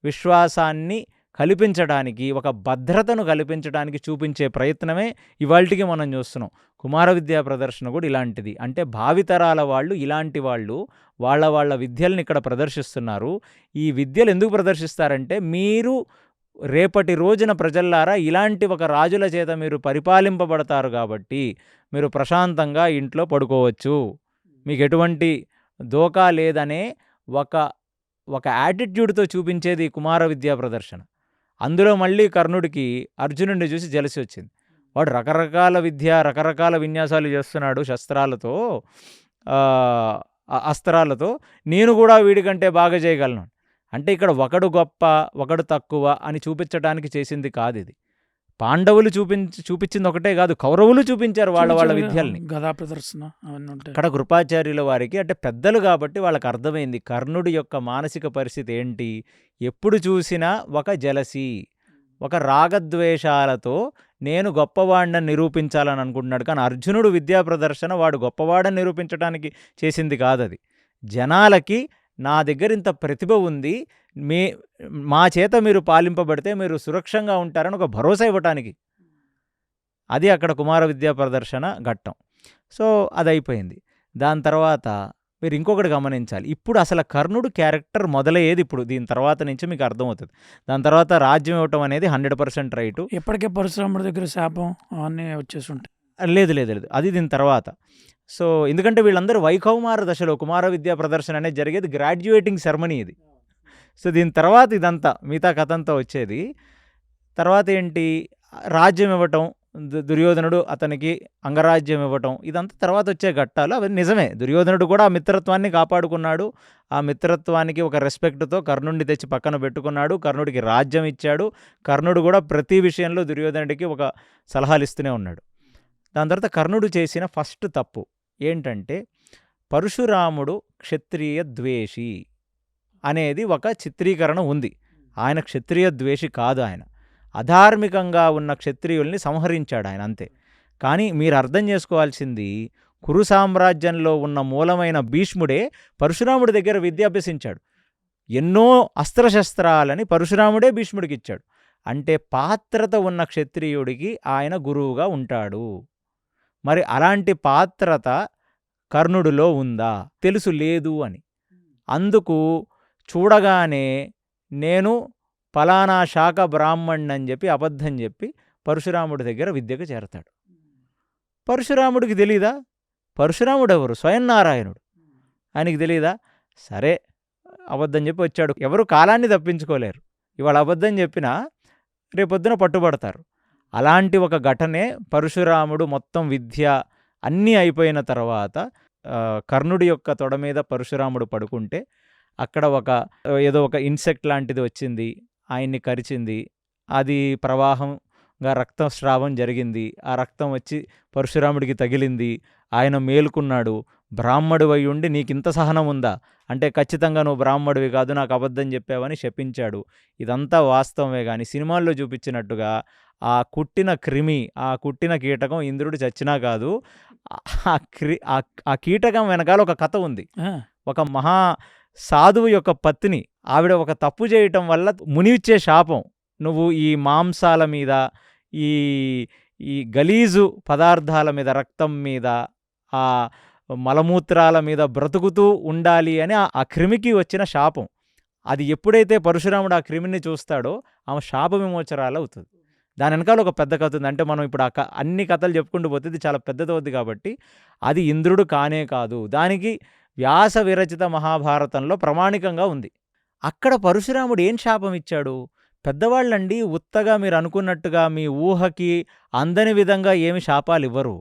విశ్వాసాన్ని కల్పించడానికి, ఒక భద్రతను కల్పించడానికి చూపించే ప్రయత్నమే ఇవాళకి మనం చూస్తున్నాం. కుమార విద్యా ప్రదర్శన కూడా ఇలాంటిది. అంటే భావితరాల వాళ్ళు, ఇలాంటి వాళ్ళు వాళ్ళ విద్యల్ని ఇక్కడ ప్రదర్శిస్తున్నారు. ఈ విద్యలు ఎందుకు ప్రదర్శిస్తారంటే, మీరు రేపటి రోజున ప్రజల్లారా ఇలాంటి ఒక రాజుల చేత మీరు పరిపాలింపబడతారు కాబట్టి మీరు ప్రశాంతంగా ఇంట్లో పడుకోవచ్చు, మీకు ఎటువంటి దోకా లేదనే ఒక యాటిట్యూడ్తో చూపించేది కుమార విద్యా ప్రదర్శన. అందులో మళ్ళీ కర్ణుడికి అర్జునుడిని చూసి జలసి వచ్చింది. వాడు రకరకాల రకరకాల విన్యాసాలు చేస్తున్నాడు శస్త్రాలతో, అస్త్రాలతో, నేను కూడా వీడికంటే బాగా చేయగలను. అంటే ఇక్కడ ఒకడు గొప్ప ఒకడు తక్కువ అని చూపించడానికి చేసింది కాదు ఇది. పాండవులు చూపించింది ఒకటే కాదు, కౌరవులు చూపించారు వాళ్ళ విద్యల్ని. గదా ప్రదర్శన అక్కడ కృపాచార్యుల వారికి అంటే పెద్దలు కాబట్టి వాళ్ళకి అర్థమైంది కర్ణుడి యొక్క మానసిక పరిస్థితి ఏంటి. ఎప్పుడు చూసినా ఒక జలసి, ఒక రాగద్వేషాలతో నేను గొప్పవాడిని నిరూపించాలని అనుకుంటున్నాడు. కానీ అర్జునుడు విద్యా ప్రదర్శన వాడు గొప్పవాడని నిరూపించడానికి చేసింది కాదు. అది జనాలకి నా దగ్గర ఇంత ప్రతిభ ఉంది, మా చేత మీరు పాలింపబడితే మీరు సురక్షంగా ఉంటారని ఒక భరోసా ఇవ్వటానికి. అది అక్కడ కుమార విద్యా ప్రదర్శన ఘట్టం. సో అది అయిపోయింది. దాని తర్వాత మీరు ఇంకొకటి గమనించాలి. ఇప్పుడు అసలు కర్ణుడు క్యారెక్టర్ మొదలయ్యేది ఇప్పుడు, దీని తర్వాత నుంచి మీకు అర్థమవుతుంది. దాని తర్వాత రాజ్యం ఇవ్వటం అనేది 100% రైటు. ఎప్పటికే పరశురాముడి దగ్గర శాపం అవన్నీ వచ్చేసి ఉంటాయి. లేదు, అది దీని తర్వాత. సో ఎందుకంటే వీళ్ళందరూ వైకౌమార దశలో కుమార విద్యా ప్రదర్శన అనేది జరిగేది, గ్రాడ్యుయేటింగ్ సెరమనీ ఇది. సో దీని తర్వాత ఇదంతా మిగతా కథ అంతా వచ్చేది. తర్వాత ఏంటి, రాజ్యం ఇవ్వటం, దుర్యోధనుడు అతనికి అంగరాజ్యం ఇవ్వటం, ఇదంతా తర్వాత వచ్చే ఘట్టాలు. అవి నిజమే, దుర్యోధనుడు కూడా ఆ మిత్రత్వాన్ని కాపాడుకున్నాడు. ఆ మిత్రత్వానికి ఒక రెస్పెక్ట్తో కర్ణుడిని తెచ్చి పక్కన పెట్టుకున్నాడు, కర్ణుడికి రాజ్యం ఇచ్చాడు. కర్ణుడు కూడా ప్రతి విషయంలో దుర్యోధనుడికి ఒక సలహాలు ఇస్తూనే ఉన్నాడు. దాని తర్వాత కర్ణుడు చేసిన ఫస్ట్ తప్పు ఏంటంటే, పరశురాముడు క్షత్రియ ద్వేషి అనేది ఒక చిత్రీకరణ ఉంది. ఆయన క్షత్రియ ద్వేషి కాదు, ఆయన అధార్మికంగా ఉన్న క్షత్రియుల్ని సంహరించాడు ఆయన, అంతే. కానీ మీరు అర్థం చేసుకోవాల్సింది, కురు సామ్రాజ్యంలో ఉన్న మూలమైన భీష్ముడే పరశురాముడి దగ్గర విద్య అభ్యసించాడు. ఎన్నో అస్త్రశస్త్రాలని పరశురాముడే భీష్ముడికి ఇచ్చాడు. అంటే పాత్రత ఉన్న క్షత్రియుడికి ఆయన గురువుగా ఉంటాడు. మరి అలాంటి పాత్రత కర్ణుడిలో ఉందా? తెలుసు, లేదు అని. అందుకు చూడగానే నేను ఫలానా శాఖ బ్రాహ్మణ్ అని చెప్పి అబద్ధం చెప్పి పరశురాముడి దగ్గర విద్యకు చేరతాడు. పరశురాముడికి తెలీదా? పరశురాముడు ఎవరు? స్వయం నారాయణుడు. ఆయనకి తెలీదా? సరే అబద్ధం చెప్పి వచ్చాడు. ఎవరు కాలాన్ని తప్పించుకోలేరు. ఇవాళ అబద్ధం చెప్పినా రేపొద్దున పట్టుబడతారు. అలాంటి ఒక ఘటనే పరశురాముడు మొత్తం విద్య అన్నీ అయిపోయిన తర్వాత కర్ణుడి యొక్క తొడ మీద పరశురాముడు పడుకుంటే అక్కడ ఏదో ఒక ఇన్సెక్ట్ లాంటిది వచ్చింది, ఆయన్ని కరిచింది. అది ప్రవాహంగా రక్తస్రావం జరిగింది. ఆ రక్తం వచ్చి పరశురాముడికి తగిలింది. ఆయన మేలుకున్నాడు. బ్రాహ్మడు అయి ఉండి నీకింత సహనం ఉందా అంటే, ఖచ్చితంగా నువ్వు బ్రాహ్మడివి కాదు, నాకు అబద్ధం చెప్పావని శపించాడు. ఇదంతా వాస్తవమే. కానీ సినిమాల్లో చూపించినట్టుగా ఆ కుట్టిన క్రిమి, ఆ కుట్టిన కీటకం ఇంద్రుడు చచ్చినా కాదు. ఆ కీటకం వెనకాల ఒక కథ ఉంది. ఒక మహా సాధువు యొక్క పత్ని, ఆవిడ ఒక తప్పు చేయటం వల్ల మునివిచ్చే శాపం, నువ్వు ఈ మాంసాల మీద, ఈ గలీజు పదార్థాల మీద, రక్తం మీద, ఆ మలమూత్రాల మీద బ్రతుకుతూ ఉండాలి అని ఆ క్రిమికి వచ్చిన శాపం. అది ఎప్పుడైతే పరశురాముడు ఆ క్రిమిని చూస్తాడో ఆమె శాప విమోచరాలు అవుతుంది. దాని వెనకాల ఒక పెద్ద కథ ఉంది. అంటే మనం ఇప్పుడు అన్ని కథలు చెప్పుకుంటూ పోతే ఇది చాలా పెద్దది అవుద్ది. కాబట్టి అది ఇంద్రుడు కానే కాదు. దానికి వ్యాస విరచిత మహాభారతంలో ప్రామాణికంగా ఉంది. అక్కడ పరశురాముడు ఏం శాపం ఇచ్చాడు? పెద్దవాళ్ళండి ఉత్తగా మీరు అనుకున్నట్టుగా మీ ఊహకి అందని విధంగా ఏమి శాపాలివ్వరు.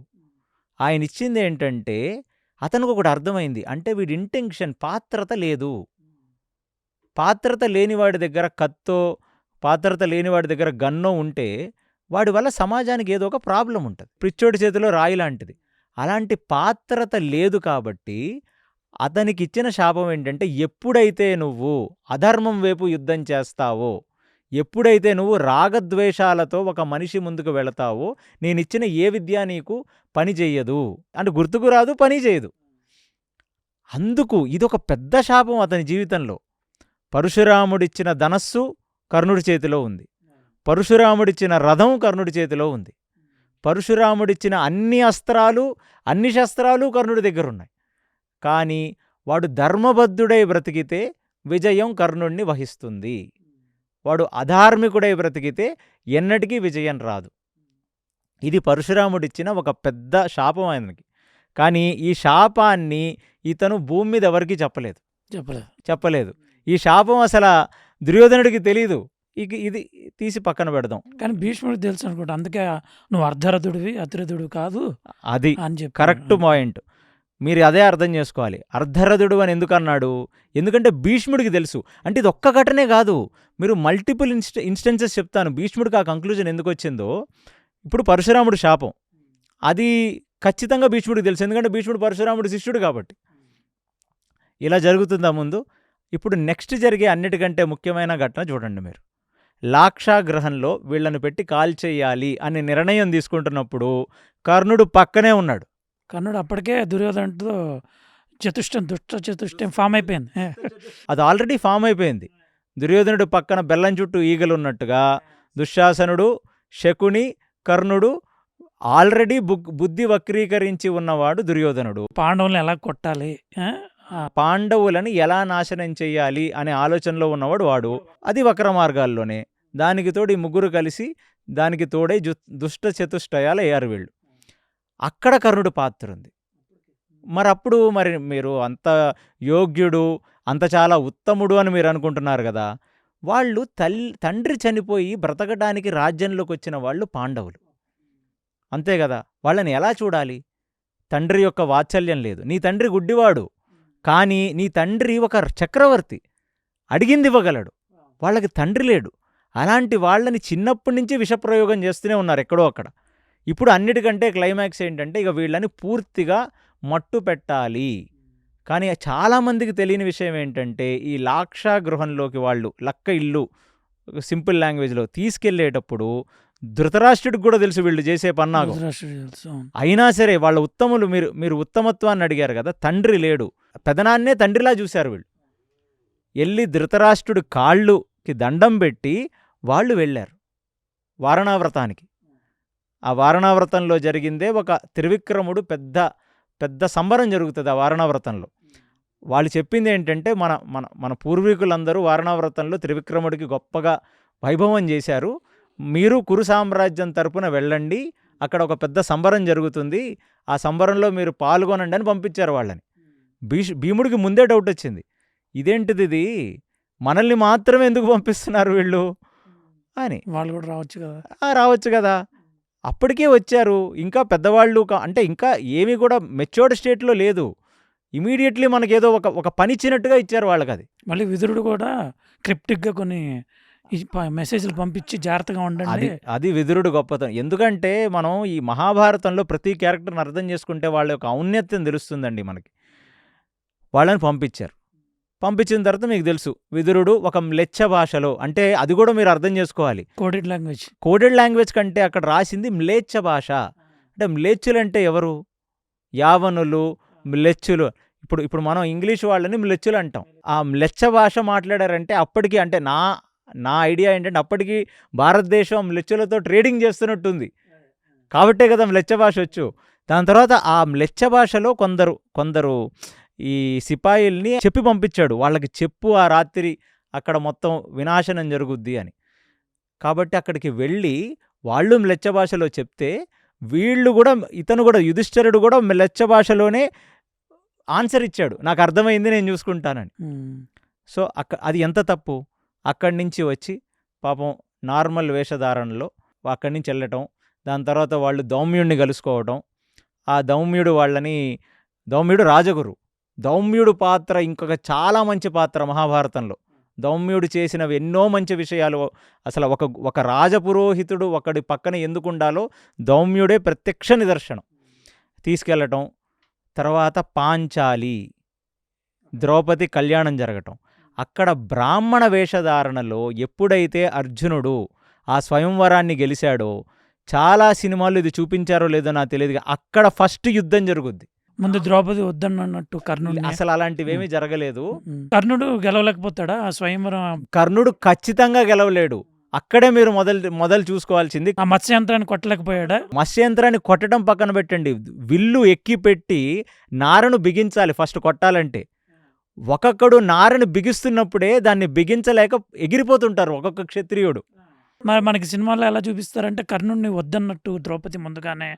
ఆయనిచ్చింది ఏంటంటే అతనికి ఒకటి అర్థమైంది. అంటే వీడి ఇంటెన్షన్ పాత్రత లేదు. పాత్రత లేనివాడి దగ్గర కత్తో, పాత్రత లేనివాడి దగ్గర గన్నో ఉంటే వాడి వల్ల సమాజానికి ఏదో ఒక ప్రాబ్లం ఉంటుంది. పిచ్చోడి చేతిలో రాయి లాంటిది. అలాంటి పాత్రత లేదు కాబట్టి అతనికిచ్చిన శాపం ఏంటంటే ఎప్పుడైతే నువ్వు అధర్మం వైపు యుద్ధం చేస్తావో, ఎప్పుడైతే నువ్వు రాగద్వేషాలతో ఒక మనిషి ముందుకు వెళతావో నేనిచ్చిన ఏ విద్య నీకు పని చెయ్యదు. అంటే గుర్తుకు రాదు, పని చేయదు. అందుకు ఇదొక పెద్ద శాపం అతని జీవితంలో. పరశురాముడిచ్చిన ధనస్సు కర్ణుడి చేతిలో ఉంది. పరశురాముడిచ్చిన రథం కర్ణుడి చేతిలో ఉంది. పరశురాముడిచ్చిన అన్ని అస్త్రాలు, అన్ని శస్త్రాలు కర్ణుడి దగ్గరున్నాయి. కానీ వాడు ధర్మబద్ధుడై బ్రతికితే విజయం కర్ణుడిని వహిస్తుంది. వాడు అధార్మికుడై బ్రతికితే ఎన్నటికీ విజయం రాదు. ఇది పరశురాముడిచ్చిన ఒక పెద్ద శాపం ఆయనకి. కానీ ఈ శాపాన్ని ఇతను భూమి మీద ఎవరికీ చెప్పలేదు. ఈ శాపం అసలు దుర్యోధనుడికి తెలీదు. ఇది తీసి పక్కన పెడదాం. కానీ భీష్ముడికి తెలుసు అనుకుంటా. అందుకే నువ్వు అర్ధరథుడివి, అతిరథుడు కాదు అది అని చెప్పి కరెక్ట్ పాయింట్. మీరు అదే అర్థం చేసుకోవాలి. అర్ధరథుడు అని ఎందుకు అన్నాడు? ఎందుకంటే భీష్ముడికి తెలుసు. అంటే ఇది ఒక్క ఘటనే కాదు, మీరు మల్టిపుల్ ఇన్స్టెన్సెస్ చెప్తాను. భీష్ముడికి ఆ కంక్లూజన్ ఎందుకు వచ్చిందో. ఇప్పుడు పరశురాముడు శాపం అది ఖచ్చితంగా భీష్ముడికి తెలుసు. ఎందుకంటే భీష్ముడు పరశురాముడు శిష్యుడు కాబట్టి. ఇలా జరుగుతుందా ముందు? ఇప్పుడు నెక్స్ట్ జరిగే అన్నిటికంటే ముఖ్యమైన ఘటన చూడండి మీరు. లాక్షాగ్రహంలో వీళ్ళను పెట్టి కాల్చేయాలి అనే నిర్ణయం తీసుకుంటున్నప్పుడు కర్ణుడు పక్కనే ఉన్నాడు. కర్ణుడు అప్పటికే దుర్యోధనుడితో దుష్ట చతుష్టయం ఫామ్ అయిపోయింది. అది ఆల్రెడీ ఫామ్ అయిపోయింది. దుర్యోధనుడు పక్కన బెల్లం చుట్టూ ఈగలున్నట్టుగా దుశ్శాసనుడు, శకుని, కర్ణుడు ఆల్రెడీ బుద్ధి వక్రీకరించి ఉన్నవాడు దుర్యోధనుడు. పాండవులను ఎలా కొట్టాలి, పాండవులని ఎలా నాశనం చెయ్యాలి అనే ఆలోచనలో ఉన్నవాడు వాడు. అది వక్ర మార్గాల్లోనే. దానికి తోడు ఈ ముగ్గురు కలిసి దానికి తోడై దుష్ట చతుష్టయాలు అయ్యారు వీళ్ళు. అక్కడ కర్ణుడు పాత్ర ఉంది. అప్పుడు మీరు అంత యోగ్యుడు, అంత చాలా ఉత్తముడు అని మీరు అనుకుంటున్నారు కదా. వాళ్ళు తండ్రి చనిపోయి బ్రతకడానికి రాజ్యంలోకి వచ్చిన వాళ్ళు పాండవులు, అంతే కదా. వాళ్ళని ఎలా చూడాలి? తండ్రి యొక్క వాత్సల్యం లేదు. నీ తండ్రి గుడ్డివాడు, కానీ నీ తండ్రి ఒక చక్రవర్తి, అడిగింది ఇవ్వగలడు. వాళ్ళకి తండ్రి లేడు. అలాంటి వాళ్ళని చిన్నప్పటి నుంచి విషప్రయోగం చేస్తూనే ఉన్నారు ఎక్కడో అక్కడ. ఇప్పుడు అన్నిటికంటే క్లైమాక్స్ ఏంటంటే ఇక వీళ్ళని పూర్తిగా మట్టు పెట్టాలి. కానీ చాలామందికి తెలియని విషయం ఏంటంటే ఈ లాక్షాగృహంలోకి వాళ్ళు లక్క ఇల్లు సింపుల్ లాంగ్వేజ్లో తీసుకెళ్లేటప్పుడు ధృతరాష్ట్రుడికి కూడా తెలుసు వీళ్ళు చేసే పన్నాగం. అయినా సరే వాళ్ళ ఉత్తములు, మీరు ఉత్తమత్వాన్ని అడిగారు కదా, తండ్రి లేడు. పెదనాన్నే తండ్రిలా చూశారు వీళ్ళు. వెళ్ళి ధృతరాష్ట్రుడి కాళ్ళుకి దండం పెట్టి వాళ్ళు వెళ్ళారు వారణావ్రతానికి. ఆ వారణావ్రతంలో జరిగిందే ఒక త్రివిక్రముడు పెద్ద పెద్ద సంబరం జరుగుతుంది ఆ వారణావ్రతంలో. వాళ్ళు చెప్పింది ఏంటంటే మన పూర్వీకులందరూ వారణావ్రతంలో త్రివిక్రముడికి గొప్పగా వైభవం చేశారు, మీరు కురు సామ్రాజ్యం తరపున వెళ్ళండి, అక్కడ ఒక పెద్ద సంబరం జరుగుతుంది, ఆ సంబరంలో మీరు పాల్గొనండి అని పంపించారు వాళ్ళని. భీముడికి ముందే డౌట్ వచ్చింది, ఇదేంటిది, ఇది మనల్ని మాత్రమే ఎందుకు పంపిస్తున్నారు వీళ్ళు అని. వాళ్ళు కూడా రావచ్చు కదా. అప్పటికే వచ్చారు, ఇంకా పెద్దవాళ్ళు, అంటే ఇంకా ఏమీ కూడా మెచ్యూర్డ్ స్టేట్లో లేదు. ఇమీడియట్లీ మనకేదో ఒక పని ఇచ్చినట్టుగా ఇచ్చారు వాళ్ళకి. అది మళ్ళీ విదురుడు కూడా క్రిప్టిక్గా కొన్ని మెసేజ్లు పంపించి జాగ్రత్తగా ఉండండి. అది విదురుడు గొప్పతనం. ఎందుకంటే మనం ఈ మహాభారతంలో ప్రతి క్యారెక్టర్ని అర్థం చేసుకుంటే వాళ్ళ యొక్క ఔన్నత్యం తెలుస్తుందండి మనకి. వాళ్ళని పంపించారు. పంపించిన తర్వాత మీకు తెలుసు విదురుడు ఒక మ్లేచ్ఛ భాషలో, అంటే అది కూడా మీరు అర్థం చేసుకోవాలి, కోడెడ్ లాంగ్వేజ్ కంటే అక్కడ రాసింది మ్లేచ్ఛ భాష. అంటే మ్లేచ్చులు అంటే ఎవరు? యావనులు, మ్లేచ్చులు. ఇప్పుడు మనం ఇంగ్లీష్ వాళ్ళని మ్లేచ్చులు అంటాం. ఆ మ్లేచ్ఛ భాష మాట్లాడారంటే అప్పటికి, అంటే నా ఐడియా ఏంటంటే అప్పటికి భారతదేశం మ్లేచ్చులతో ట్రేడింగ్ చేస్తున్నట్టుంది కాబట్టే కదా మ్లేచ్ఛ భాష వచ్చు. దాని తర్వాత ఆ మ్లేచ్ఛ భాషలో కొందరు ఈ సిపాయిల్ని చెప్పి పంపించాడు, వాళ్ళకి చెప్పు ఆ రాత్రి అక్కడ మొత్తం వినాశనం జరుగుద్ది అని. కాబట్టి అక్కడికి వెళ్ళి వాళ్ళు మ్లేచ్ఛ భాషలో చెప్తే వీళ్ళు కూడా, ఇతను కూడా, యుధిష్ఠిరుడు కూడా మ్లేచ్ఛ భాషలోనే ఆన్సర్ ఇచ్చాడు, నాకు అర్థమైంది, నేను చూసుకుంటానని. సో అది ఎంత తప్పు? అక్కడి నుంచి వచ్చి పాపం నార్మల్ వేషధారణలో అక్కడి నుంచి వెళ్ళటం, దాని తర్వాత వాళ్ళు దౌమ్యుడిని కలుసుకోవటం, ఆ దౌమ్యుడు రాజగురు. దౌమ్యుడు పాత్ర ఇంకొక చాలా మంచి పాత్ర మహాభారతంలో. దౌమ్యుడు చేసినవి ఎన్నో మంచి విషయాలు. అసలు ఒక రాజపురోహితుడు ఒకడి పక్కన ఎందుకు ఉండాలో దౌమ్యుడే ప్రత్యక్ష నిదర్శనం. తీసుకెళ్ళటం, తర్వాత పాంచాలి, ద్రౌపది కళ్యాణం జరగటం. అక్కడ బ్రాహ్మణ వేషధారణలో ఎప్పుడైతే అర్జునుడు ఆ స్వయంవరాన్ని గెలిచాడో, చాలా సినిమాలు ఇది చూపించారో లేదో నాకు తెలియదు, అక్కడ ఫస్ట్ యుద్ధం జరుగుద్ది. ముందు ద్రౌపది వద్దన్నట్టు కర్ణుడు అసలు అలాంటివేమీ జరగలేదు. కర్ణుడు గెలవలేకపోతాడా ఆ స్వయంవరం? కర్ణుడు ఖచ్చితంగా గెలవలేడు. అక్కడే మీరు మొదలు చూసుకోవాల్సింది. ఆ మత్స్యంత్రాన్ని కొట్టలేకపోయాడా? మత్స్యంత్రాన్ని కొట్టడం పక్కన పెట్టండి, విల్లు ఎక్కి పెట్టి నారను బిగించాలి ఫస్ట్ కొట్టాలంటే. ఒక్కొక్కడు నారను బిగిస్తున్నప్పుడే దాన్ని బిగించలేక ఎగిరిపోతుంటారు ఒక్కొక్క క్షత్రియుడు. మరి మనకి సినిమాలో ఎలా చూపిస్తారంటే కర్ణుడిని వద్దన్నట్టు ద్రౌపది ముందుగానే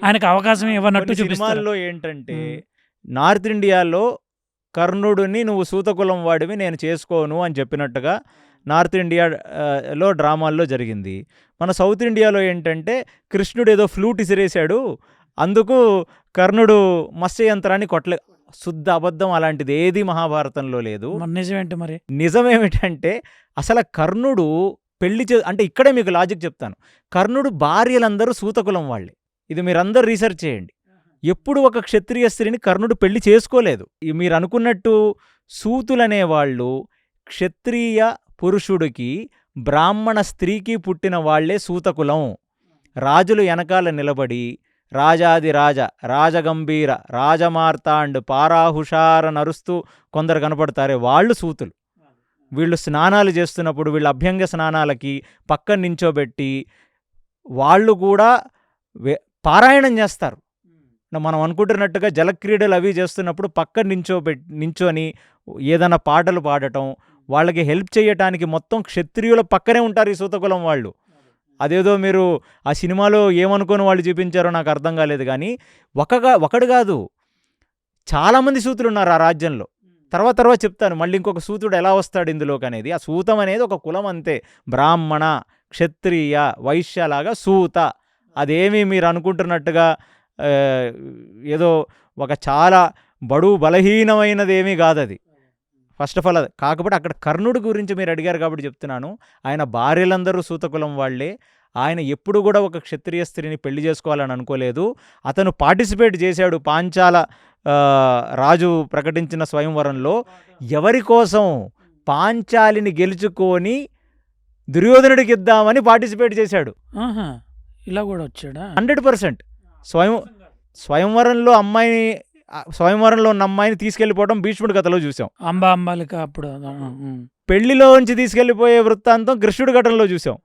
ఆయనకు అవకాశం ఇవ్వనట్టు చూపిస్తారు. సినిమాల్లో ఏంటంటే నార్త్ ఇండియాలో కర్ణుడిని నువ్వు సూతకులం వాడివి నేను చేసుకోను అని చెప్పినట్టుగా నార్త్ ఇండియాలో డ్రామాల్లో జరిగింది. మన సౌత్ ఇండియాలో ఏంటంటే కృష్ణుడు ఏదో ఫ్లూట్ ఇసిరేశాడు, అందుకు కర్ణుడు మత్స్యయంత్రాన్ని కొట్టలే. శుద్ధ అబద్ధం, అలాంటిది ఏది మహాభారతంలో లేదు. నిజమేంటి మరి? నిజమేమిటంటే అసలు కర్ణుడు అంటే ఇక్కడే మీకు లాజిక్ చెప్తాను. కర్ణుడు భార్యలందరూ సూతకులం వాళ్ళే. ఇది మీరందరూ రీసెర్చ్ చేయండి. ఎప్పుడు ఒక క్షత్రియ స్త్రీని కర్ణుడు పెళ్లి చేసుకోలేదు. మీరు అనుకున్నట్టు సూతులనే వాళ్ళు క్షత్రియ పురుషుడికి బ్రాహ్మణ స్త్రీకి పుట్టిన వాళ్లే సూతకులం. రాజులు వెనకాల నిలబడి రాజాదిరాజ, రాజగంభీర, రాజమార్తాండ్, పారాహుషార నరుస్తూ కొందరు కనపడతారే వాళ్ళు సూతులు. వీళ్ళు స్నానాలు చేస్తున్నప్పుడు వీళ్ళ అభ్యంగ స్నానాలకి పక్కన నించోబెట్టి వాళ్ళు కూడా పారాయణం చేస్తారు. మనం అనుకుంటున్నట్టుగా జలక్రీడలు అవి చేస్తున్నప్పుడు పక్కన నించొని ఏదైనా పాటలు పాడటం, వాళ్ళకి హెల్ప్ చేయటానికి మొత్తం క్షత్రియుల పక్కనే ఉంటారు ఈ సూతకులం వాళ్ళు. అదేదో మీరు ఆ సినిమాలో ఏమనుకొని వాళ్ళు చూపించారో నాకు అర్థం కాలేదు. కానీ ఒకడు కాదు, చాలామంది సూతులు ఉన్నారు ఆ రాజ్యంలో. తర్వాత చెప్తాను మళ్ళీ ఇంకొక సూతుడు ఎలా వస్తాడు ఇందులోకి అనేది. ఆ సూతం అనేది ఒక కులం అంతే. బ్రాహ్మణ, క్షత్రియ, వైశ్యలాగా సూత. అదేమీ మీరు అనుకుంటున్నట్టుగా ఏదో ఒక చాలా బడుగు బలహీనమైనది ఏమీ కాదు అది. ఫస్ట్ ఆఫ్ ఆల్ అది కాకపోతే అక్కడ కర్ణుడి గురించి మీరు అడిగారు కాబట్టి చెప్తున్నాను. ఆయన భార్యలందరూ సూతకులం వాళ్లే. ఆయన ఎప్పుడు కూడా ఒక క్షత్రియ స్త్రీని పెళ్లి చేసుకోవాలని అనుకోలేదు. అతను పార్టిసిపేట్ చేశాడు పాంచాల రాజు ప్రకటించిన స్వయంవరంలో. ఎవరి కోసం? పాంచాలిని గెలుచుకొని దుర్యోధనుడికి ఇద్దామని పార్టిసిపేట్ చేశాడు. ఇలా కూడా వచ్చాడా? 100%. స్వయంవరంలో ఉన్న అమ్మాయిని తీసుకెళ్లిపోవడం భీష్ముడి కథలో చూసాం. అంబాలిక అప్పుడు పెళ్లిలోంచి తీసుకెళ్లిపోయే వృత్తాంతం కృష్ణుడి ఘటనలో చూసాం.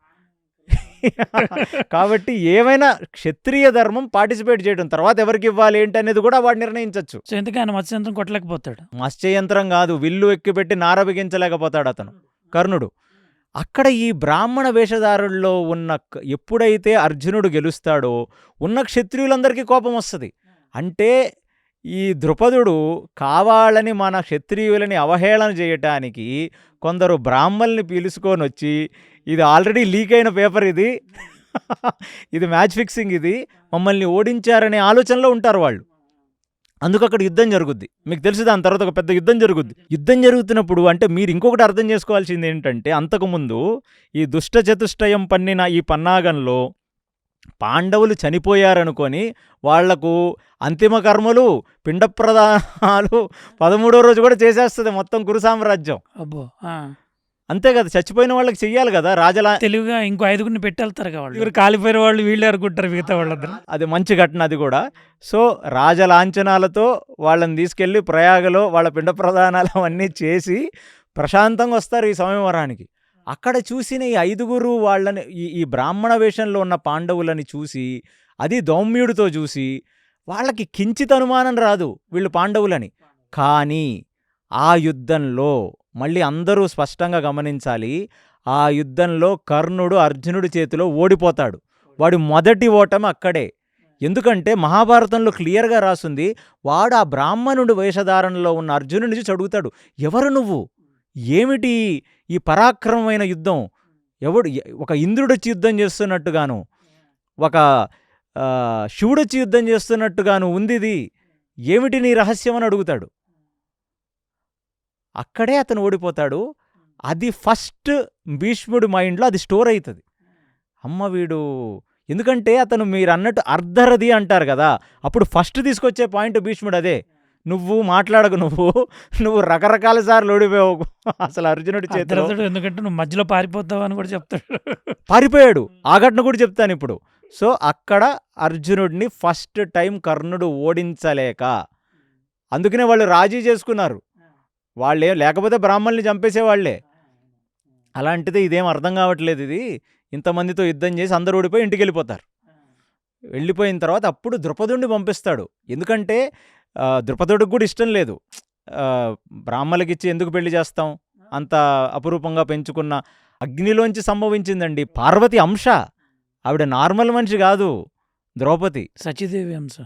కాబట్టి ఏమైనా క్షత్రియ ధర్మం పార్టిసిపేట్ చేయడం, తర్వాత ఎవరికి ఇవ్వాలి ఏంటి అనేది కూడా వాడు నిర్ణయించవచ్చు. ఎందుకని మత్స్యంత్రం కొట్టలేకపోతాడు? మత్స్యయంత్రం కాదు, విల్లు ఎక్కిపెట్టి నార బిగించలేకపోతాడు అతను కర్ణుడు. అక్కడ ఈ బ్రాహ్మణ వేషధారుల్లో ఎప్పుడైతే అర్జునుడు గెలుస్తాడో ఉన్న క్షత్రియులందరికీ కోపం వస్తుంది. అంటే ఈ ద్రుపదుడు కావాలని మన క్షత్రియులని అవహేళన చేయటానికి కొందరు బ్రాహ్మల్ని పిలుచుకొని వచ్చి, ఇది ఆల్రెడీ లీక్ అయిన పేపర్, ఇది మ్యాచ్ ఫిక్సింగ్, ఇది మమ్మల్ని ఓడించారనే ఆలోచనలో ఉంటారు వాళ్ళు. అందుకు అక్కడ యుద్ధం జరుగుద్ది. మీకు తెలుసు, దాని తర్వాత ఒక పెద్ద యుద్ధం జరుగుద్ది. యుద్ధం జరుగుతున్నప్పుడు అంటే మీరు ఇంకొకటి అర్థం చేసుకోవాల్సింది ఏంటంటే, అంతకుముందు ఈ దుష్ట చతుష్టయం పన్నిన ఈ పన్నాగంలో పాండవులు చనిపోయారనుకొని వాళ్లకు అంతిమ కర్మలు, పిండ ప్రదానాలు 13వ రోజు కూడా చేసేస్తుంది మొత్తం కురు సామ్రాజ్యం. అంతే కదా, చచ్చిపోయిన వాళ్ళకి చెయ్యాలి కదా. తెలుగుగా ఇంకో 5గురిని పెట్టేళ్తారు కదా, ఇవరు కాలిపోయిన వాళ్ళు వీళ్ళు అనుకుంటారు మిగతా వాళ్ళందరూ. అది మంచి ఘటన అది కూడా. సో రాజలాంఛనాలతో వాళ్ళని తీసుకెళ్లి ప్రయాగలో వాళ్ళ పిండ ప్రదానాలు అవన్నీ చేసి ప్రశాంతంగా వస్తారు ఈ సంవత్సరానికి. అక్కడ చూసిన ఈ 5గురు వాళ్ళని, ఈ బ్రాహ్మణ వేషంలో ఉన్న పాండవులని చూసి, అది దౌమ్యుడితో చూసి వాళ్ళకి కించిత్ అనుమానం రాదు వీళ్ళు పాండవులని. కానీ ఆ యుద్ధంలో మళ్ళీ అందరూ స్పష్టంగా గమనించాలి, ఆ యుద్ధంలో కర్ణుడు అర్జునుడి చేతిలో ఓడిపోతాడు. వాడి మొదటి ఓటమి అక్కడే. ఎందుకంటే మహాభారతంలో క్లియర్గా రాసుంది, వాడు ఆ బ్రాహ్మణుడి వేషధారణలో ఉన్న అర్జునుడి నుంచి అడుగుతాడు, ఎవరు నువ్వు, ఏమిటి ఈ పరాక్రమమైన యుద్ధం, ఒక ఇంద్రుడొచ్చి యుద్ధం చేస్తున్నట్టుగాను, ఒక శివుడొచ్చి యుద్ధం చేస్తున్నట్టుగాను ఉంది ఇది, ఏమిటి నీ రహస్యం అని అడుగుతాడు. అక్కడే అతను ఓడిపోతాడు. అది ఫస్ట్ భీష్ముడి మైండ్లో అది స్టోర్ అవుతుంది. అమ్మ వీడు, ఎందుకంటే అతను మీరు అన్నట్టు అర్ధరథి అంటారు కదా, అప్పుడు ఫస్ట్ తీసుకొచ్చే పాయింట్ భీష్ముడు అదే. నువ్వు మాట్లాడకు, నువ్వు రకరకాల సార్లు ఓడిపోయావు అసలు అర్జునుడి చేతిలో. ఎందుకంటే నువ్వు మధ్యలో పారిపోతావు అని కూడా చెప్తాడు. పారిపోయాడు, ఆ ఘటన కూడా చెప్తాను ఇప్పుడు. సో అక్కడ అర్జునుడిని ఫస్ట్ టైం కర్ణుడు ఓడించలేక, అందుకనే వాళ్ళు రాజీ చేసుకున్నారు. వాళ్ళే లేకపోతే బ్రాహ్మణుల్ని చంపేసేవాళ్లే. అలాంటిది ఇదేం అర్థం కావట్లేదు, ఇది ఇంతమందితో యుద్ధం చేసి అందరూ ఓడిపోయి ఇంటికి వెళ్ళిపోతారు. వెళ్ళిపోయిన తర్వాత అప్పుడు ద్రుపదుడిని పంపిస్తాడు. ఎందుకంటే ద్రుపదుడికి కూడా ఇష్టం లేదు, బ్రాహ్మణులకిచ్చి ఎందుకు పెళ్లి చేస్తాం, అంత అపురూపంగా పెంచుకున్న, అగ్నిలోంచి సంభవించిందండి పార్వతి అంశ, ఆవిడ నార్మల్ మనిషి కాదు ద్రౌపది, సచీదేవి అంశ.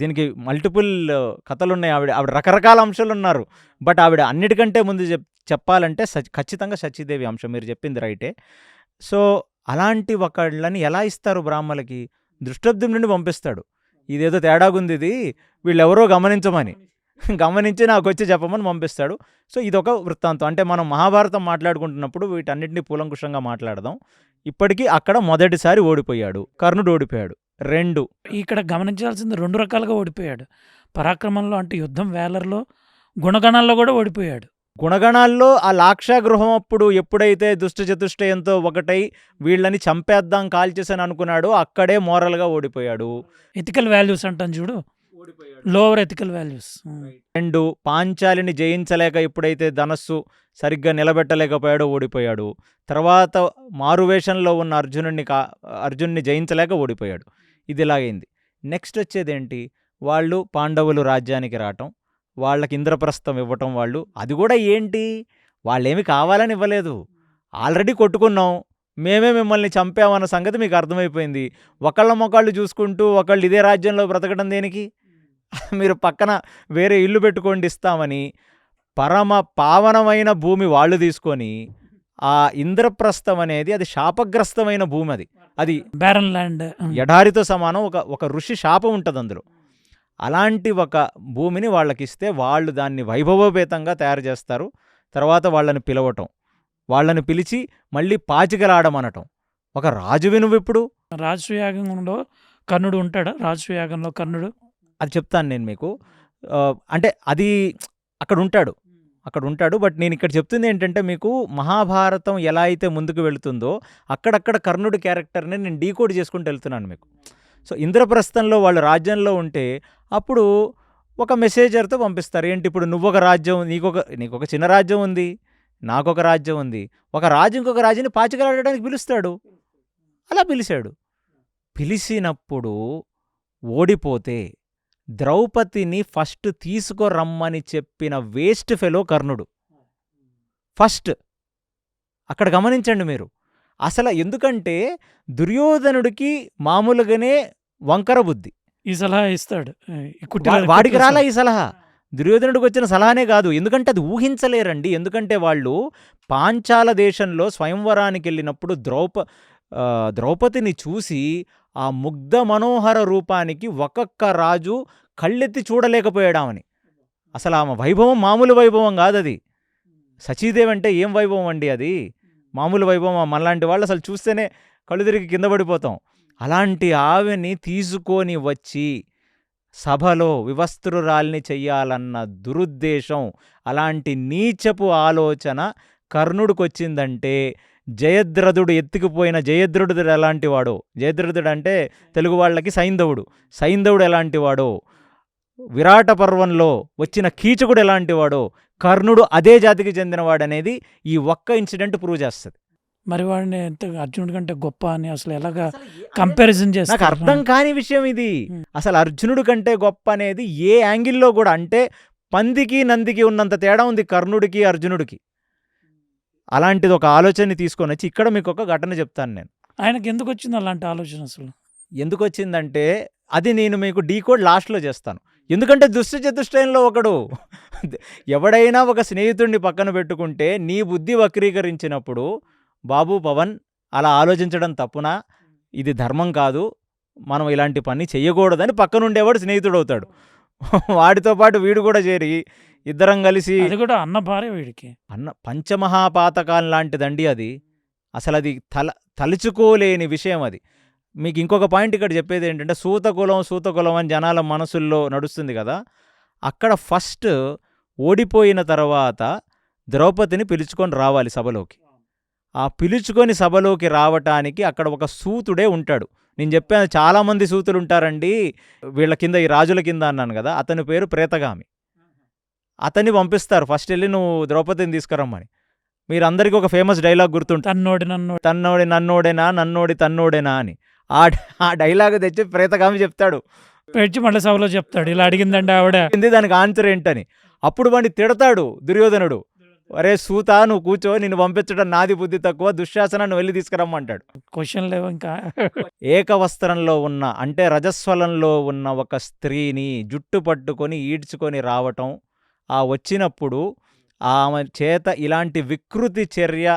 దీనికి మల్టిపుల్ కథలున్నాయి, ఆవిడ రకరకాల అంశాలు ఉన్నారు. బట్ ఆవిడ అన్నిటికంటే ముందు చెప్పాలంటే ఖచ్చితంగా సచీదేవి అంశం, మీరు చెప్పింది రైటే. సో అలాంటి ఒకళ్ళని ఎలా ఇస్తారు బ్రాహ్మణులకి, దృష్టద్యుమ్నుడిని పంపిస్తాడు. ఇదేదో తేడాగుంది, ఇది వీళ్ళెవరో గమనించి నాకు వచ్చి చెప్పమని పంపిస్తాడు. సో ఇదొక వృత్తాంతం. అంటే మనం మహాభారతం మాట్లాడుకుంటున్నప్పుడు వీటన్నిటిని కూలంకుషంగా మాట్లాడదాం. ఇప్పటికీ అక్కడ మొదటిసారి ఓడిపోయాడు కర్ణుడు, ఓడిపోయాడు. 2 ఇక్కడ గమనించాల్సింది 2 రకాలుగా ఓడిపోయాడు. పరాక్రమంలో అంటే యుద్ధం వేలర్లో, గుణగణాల్లో కూడా ఓడిపోయాడు. గుణగణాల్లో ఆ లాక్షాగృహం అప్పుడు ఎప్పుడైతే దుష్ట చతుష్టయంతో ఒకటై వీళ్ళని చంపేద్దాం కాల్చేసని అనుకున్నాడో అక్కడే మోరల్గా ఓడిపోయాడు. ఎథికల్ వాల్యూస్ అంటాను చూడు, లోవర్ ఎథికల్ వాల్యూస్. 2 పాంచాలిని జయించలేక ఎప్పుడైతే ధనస్సు సరిగ్గా నిలబెట్టలేకపోయాడో ఓడిపోయాడు. తర్వాత మారువేషంలో ఉన్న అర్జున్ని జయించలేక ఓడిపోయాడు. ఇది ఇలాగైంది. నెక్స్ట్ వచ్చేదేంటి, వాళ్ళు పాండవులు రాజ్యానికి రావటం, వాళ్ళకి ఇంద్రప్రస్థం ఇవ్వటం. వాళ్ళు అది కూడా ఏంటి, వాళ్ళేమి కావాలని ఇవ్వలేదు, ఆల్రెడీ కొట్టుకున్నాం, మేమే మిమ్మల్ని చంపామన్న సంగతి మీకు అర్థమైపోయింది. ఒకళ్ళ మొక్కళ్ళు చూసుకుంటూ ఒకళ్ళు ఇదే రాజ్యంలో బ్రతకడం దేనికి, మీరు పక్కన వేరే ఇల్లు పెట్టుకోండి ఇస్తామని పరమ పావనమైన భూమి వాళ్ళు తీసుకొని, ఆ ఇంద్రప్రస్థం అనేది అది శాపగ్రస్తమైన భూమి, అది బ్యారన్ ల్యాండ్, ఎడారితో సమానం. ఒక ఋషి శాపం ఉంటుంది అందులో. అలాంటి ఒక భూమిని వాళ్ళకిస్తే వాళ్ళు దాన్ని వైభవోపేతంగా తయారు చేస్తారు. తర్వాత వాళ్ళని పిలవటం, వాళ్ళని పిలిచి మళ్ళీ పాచికలాడమనటం. ఒక రాజువి నువ్వు ఇప్పుడు. రాజసూయాగంలో కర్ణుడు ఉంటాడా, రాజసూయాగంలో కర్ణుడు? అది చెప్తాను నేను మీకు. అంటే అది అక్కడ ఉంటాడు. బట్ నేను ఇక్కడ చెప్తుంది ఏంటంటే, మీకు మహాభారతం ఎలా అయితే ముందుకు వెళుతుందో అక్కడక్కడ కర్ణుడి క్యారెక్టర్ని నేను డీకోడ్ చేసుకుంటూ వెళ్తున్నాను మీకు. సో ఇంద్రప్రస్థంలో వాళ్ళు రాజ్యంలో ఉంటే అప్పుడు ఒక మెసేజర్తో పంపిస్తారు. ఏంటి, ఇప్పుడు నువ్వొక రాజ్యం, నీకొక చిన్న రాజ్యం ఉంది, నాకొక రాజ్యం ఉంది, ఒక రాజు ఇంకొక రాజుని పాచికలాడడానికి పిలుస్తాడు. అలా పిలిచినప్పుడు ఓడిపోతే ద్రౌపదిని ఫస్ట్ తీసుకురమ్మని చెప్పిన వేస్ట్ ఫెలో కర్ణుడు. ఫస్ట్ అక్కడ గమనించండి మీరు అసలు. ఎందుకంటే దుర్యోధనుడికి మామూలుగానే వంకర బుద్ధి, ఈ సలహా ఇస్తాడు, వాడికి రాలా ఈ సలహా. దుర్యోధనుడికి వచ్చిన సలహానే కాదు, ఎందుకంటే అది ఊహించలేరండి. ఎందుకంటే వాళ్ళు పాంచాల దేశంలో స్వయంవరానికి వెళ్ళినప్పుడు ద్రౌపదిని చూసి ఆ ముగ్ధ మనోహర రూపానికి ఒక్కొక్క రాజు కళ్ళెత్తి చూడలేకపోయాడామని. అసలు ఆమె వైభవం మామూలు వైభవం కాదు అది. సచీదేవి అంటే ఏం వైభవం అండి, అది మామూలు వైభవం. మనలాంటి వాళ్ళు అసలు చూస్తేనే కళ్ళు తిరిగి కింద పడిపోతాం. అలాంటి ఆమెని తీసుకొని వచ్చి సభలో వివస్త్రురాల్ని చెయ్యాలన్న దురుద్దేశం, అలాంటి నీచపు ఆలోచన కర్ణుడికి వచ్చిందంటే, జయద్రథుడు ఎత్తుకుపోయిన జయద్రథుడు ఎలాంటి వాడో, జయద్రథుడు అంటే తెలుగు వాళ్ళకి సైంధవుడు ఎలాంటి వాడో, విరాట పర్వంలో వచ్చిన కీచకుడు ఎలాంటి వాడో, కర్ణుడు అదే జాతికి చెందినవాడనేది ఈ ఒక్క ఇన్సిడెంట్ ప్రూవ్ చేస్తుంది. మరి వాడిని ఎంత అర్జునుడి కంటే గొప్ప అని అసలు ఎలాగా కంపారిజన్ చేస్తారు? నాకు అర్థం కాని విషయం ఇది. అసలు అర్జునుడి కంటే గొప్ప అనేది ఏ యాంగిల్లో కూడా, అంటే పందికి నందికి ఉన్నంత తేడా ఉంది కర్ణుడికి అర్జునుడికి. అలాంటిది ఒక ఆలోచనని తీసుకొని వచ్చి ఇక్కడ మీకు ఒక ఘటన చెప్తాను నేను. ఆయనకి ఎందుకు వచ్చింది అలాంటి ఆలోచన? అసలు ఎందుకు వచ్చిందంటే అది నేను మీకు డీకోడ్ లాస్ట్లో చేస్తాను. ఎందుకంటే దుష్ట చతుష్టయంలో ఒకడు. ఎవడైనా ఒక స్నేహితుడిని పక్కన పెట్టుకుంటే నీ బుద్ధి వక్రీకరించినప్పుడు, బాబు పవన్ అలా ఆలోచించడం తప్పునా, ఇది ధర్మం కాదు, మనం ఇలాంటి పని చెయ్యకూడదని పక్కనుండేవాడు స్నేహితుడవుతాడు. వాడితో పాటు వీడు కూడా చేరి ఇద్దరం కలిసి అది కూడా అన్న భార్య వీడికి. అన్న పంచమహాపాతకాలం లాంటిదండి అది. అసలు అది తలుచుకోలేని విషయం అది. మీకు ఇంకొక పాయింట్ ఇక్కడ చెప్పేది ఏంటంటే, సూతకులం అని జనాల మనసుల్లో నడుస్తుంది కదా. అక్కడ ఫస్ట్ ఓడిపోయిన తర్వాత ద్రౌపదిని పిలుచుకొని రావాలి సభలోకి. ఆ పిలుచుకొని సభలోకి రావటానికి అక్కడ ఒక సూతుడే ఉంటాడు. నేను చెప్పాను చాలామంది సూతులు ఉంటారండి వీళ్ళ కింద, ఈ రాజుల కింద అన్నాను కదా. అతని పేరు ప్రేతగామి. అతన్ని పంపిస్తారు ఫస్ట్ వెళ్ళి నువ్వు ద్రౌపదిని తీసుకురమ్మని. మీరందరికీ ఒక ఫేమస్ డైలాగ్ గుర్తుంటుంది, తన్నోడి నన్నోడేనా అని. ఆ డైలాగ్ తెచ్చి ప్రేతగామి చెప్తాడు, పెట్టి మళ్ళీ సభలో చెప్తాడు ఇలా అడిగిందండి ఆవిడ, దానికి ఆన్సర్ ఏంటని. అప్పుడు వాడిని తిడతాడు దుర్యోధనుడు, అరే సూత నువ్వు కూర్చో, నిన్ను పంపించడం నాది బుద్ధి తక్కువ, దుశ్శాసనాన్ని వెళ్ళి తీసుకురమ్మంటాడు. క్వశ్చన్ లేవు ఇంకా. ఏకవస్త్రంలో ఉన్న అంటే రజస్వలంలో ఉన్న ఒక స్త్రీని జుట్టు పట్టుకొని ఈడ్చుకొని రావటం, ఆ వచ్చినప్పుడు ఆమె చేత ఇలాంటి వికృతి చర్య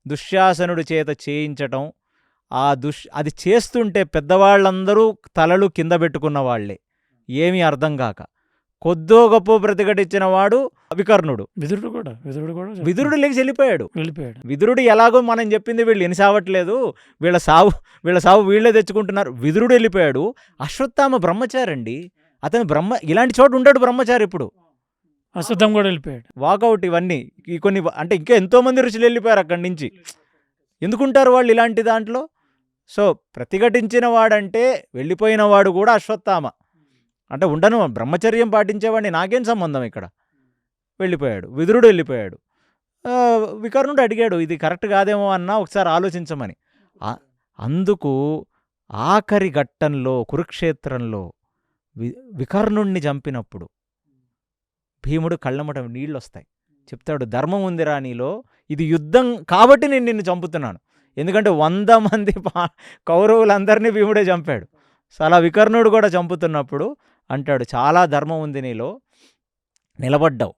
దుశ్శాసనుడి చేత చేయించటం, అది చేస్తుంటే పెద్దవాళ్ళందరూ తలలు కింద పెట్టుకున్న వాళ్లే, ఏమీ అర్థం కాక. కొద్దో గొప్ప ప్రతిఘటించిన వాడు వికర్ణుడు. విదురుడు లేచి వెళ్ళిపోయాడు. విదురుడు ఎలాగో మనం చెప్పింది వీళ్ళు ఎనిసావట్లేదు, వీళ్ళ సావు వీళ్ళే తెచ్చుకుంటున్నారు, విదురుడు వెళ్ళిపోయాడు. అశ్వత్థామ బ్రహ్మచారండి, అతను ఇలాంటి చోటు ఉంటాడు బ్రహ్మచారి. ఇప్పుడు అశ్వత్థామ కూడా వెళ్ళిపోయాడు. వాకౌట్ ఇవన్నీ కొన్ని అంటే ఇంకా ఎంతోమంది ఋషులు వెళ్ళిపోయారు అక్కడి నుంచి. ఎందుకుంటారు వాళ్ళు ఇలాంటి దాంట్లో? సో ప్రతిఘటించిన వాడంటే వెళ్ళిపోయిన వాడు కూడా అశ్వత్థామ. అంటే ఉండను బ్రహ్మచర్యం పాటించేవాడిని, నాకేం సంబంధం ఇక్కడ. వెళ్ళిపోయాడు, విదురుడు వెళ్ళిపోయాడు. వికర్ణుడు అడిగాడు ఇది కరెక్ట్ కాదేమో అన్నా ఒకసారి ఆలోచించమని. అందుకు ఆఖరి ఘట్టంలో కురుక్షేత్రంలో వికర్ణుణ్ణి చంపినప్పుడు భీముడు కళ్ళమట నీళ్ళు వస్తాయి. చెప్తాడు, ధర్మం ఉందిరా నీలో, ఇది యుద్ధం కాబట్టి నేను నిన్ను చంపుతున్నాను. ఎందుకంటే 100 మంది కౌరవులందరినీ భీముడే చంపాడు. సో అలా వికర్ణుడు కూడా చంపుతున్నప్పుడు అంటాడు, చాలా ధర్మం ఉంది నీలో, నిలబడ్డావు,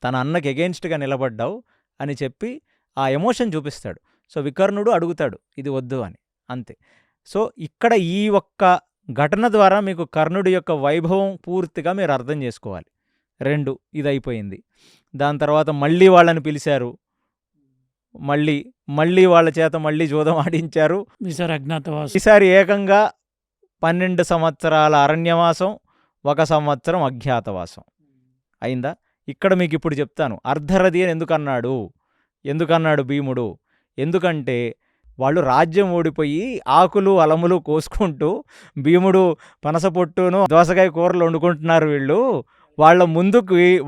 తన అన్నకి ఎగెయిన్స్ట్గా నిలబడ్డావు అని చెప్పి ఆ ఎమోషన్ చూపిస్తాడు. సో వికర్ణుడు అడుగుతాడు ఇది వద్దు అని, అంతే. సో ఇక్కడ ఈ ఒక్క ఘటన ద్వారా మీకు కర్ణుడి యొక్క వైభవం పూర్తిగా మీరు అర్థం చేసుకోవాలి. 2 ఇది అయిపోయింది. దాని తర్వాత మళ్ళీ వాళ్ళని పిలిచారు, మళ్ళీ వాళ్ళ చేత మళ్ళీ జూదం ఆడించారు. ఈసారి ఏకంగా 12 సంవత్సరాల అరణ్యవాసం, 1 సంవత్సరం అజ్ఞాతవాసం అయిందా. ఇక్కడ మీకు ఇప్పుడు చెప్తాను అర్ధరథి అని ఎందుకన్నాడు భీముడు. ఎందుకంటే వాళ్ళు రాజ్యం ఓడిపోయి ఆకులు అలములు కోసుకుంటూ భీముడు పనసపొట్టును దోసకాయ కూరలు వండుకుంటున్నారు. వీళ్ళు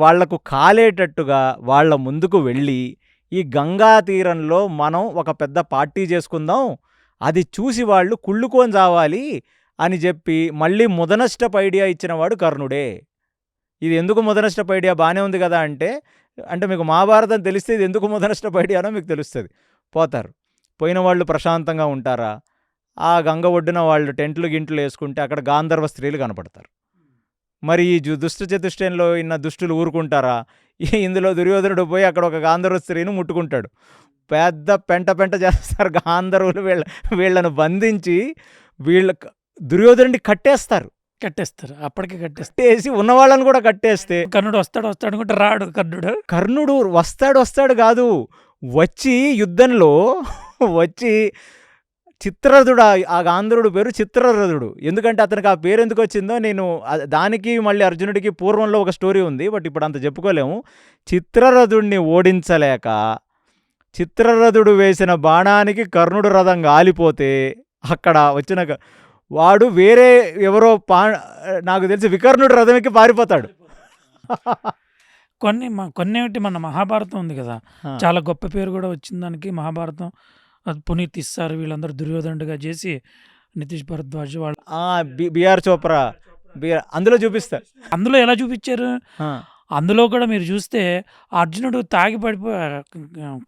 వాళ్లకు కాలేటట్టుగా వాళ్ళ ముందుకు వెళ్ళి ఈ గంగా తీరంలో మనం ఒక పెద్ద పార్టీ చేసుకుందాం, అది చూసి వాళ్ళు కుళ్ళుకొని చావాలి అని చెప్పి మళ్ళీ ముదనష్టపు ఐడియా ఇచ్చినవాడు కర్ణుడే. ఇది ఎందుకు ముదనష్టపు ఐడియా బాగానే ఉంది కదా అంటే మీకు మహాభారతం తెలిస్తే ఇది ఎందుకు ముదనష్టపు ఐడియానో మీకు తెలుస్తుంది. పోయిన వాళ్ళు ప్రశాంతంగా ఉంటారా, ఆ గంగ ఒడ్డున వాళ్ళు టెంట్లు గింట్లు వేసుకుంటే అక్కడ గాంధర్వ స్త్రీలు కనపడతారు. మరి ఈ దుష్ట చతుష్టయంలో ఉన్న దుష్టులు ఊరుకుంటారా? ఇందులో దుర్యోధనుడు పోయి అక్కడ ఒక గాంధర్వ స్త్రీని ముట్టుకుంటాడు, పెద్ద పెంట చేస్తారు గాంధర్వులు. వీళ్ళను బంధించి దుర్యోధనుడిని కట్టేస్తారు. అప్పటికి కట్టేసి ఉన్న వాళ్ళని కూడా కట్టేస్తే కర్ణుడు వస్తాడు అనుకుంటే రాడు. కర్ణుడు వస్తాడు కాదు, వచ్చి యుద్ధంలో చిత్రరథుడు, ఆ గాంధర్వుడు పేరు చిత్రరథుడు. ఎందుకంటే అతనికి ఆ పేరు ఎందుకు వచ్చిందో నేను దానికి మళ్ళీ అర్జునుడికి పూర్వంలో ఒక స్టోరీ ఉంది, బట్ ఇప్పుడు అంత చెప్పుకోలేము. చిత్రరథుడిని ఓడించలేక చిత్రరథుడు వేసిన బాణానికి కర్ణుడు రథం గాలిపోతే అక్కడ వచ్చిన వాడు వేరే ఎవరో నాకు తెలిసి వికర్ణుడు రథం ఎక్కి పారిపోతాడు. కొన్నేమిటి మన మహాభారతం ఉంది కదా, చాలా గొప్ప పేరు కూడా వచ్చింది దానికి మహాభారతం. అది పునీత్ ఇస్తారు, వీళ్ళందరూ దుర్యోధనుడిగా చేసి నితీష్ భరద్వాజ్ వాళ్ళు బిఆర్ చోప్రా అందులో చూపిస్తారు. అందులో ఎలా చూపించారు, అందులో కూడా మీరు చూస్తే అర్జునుడు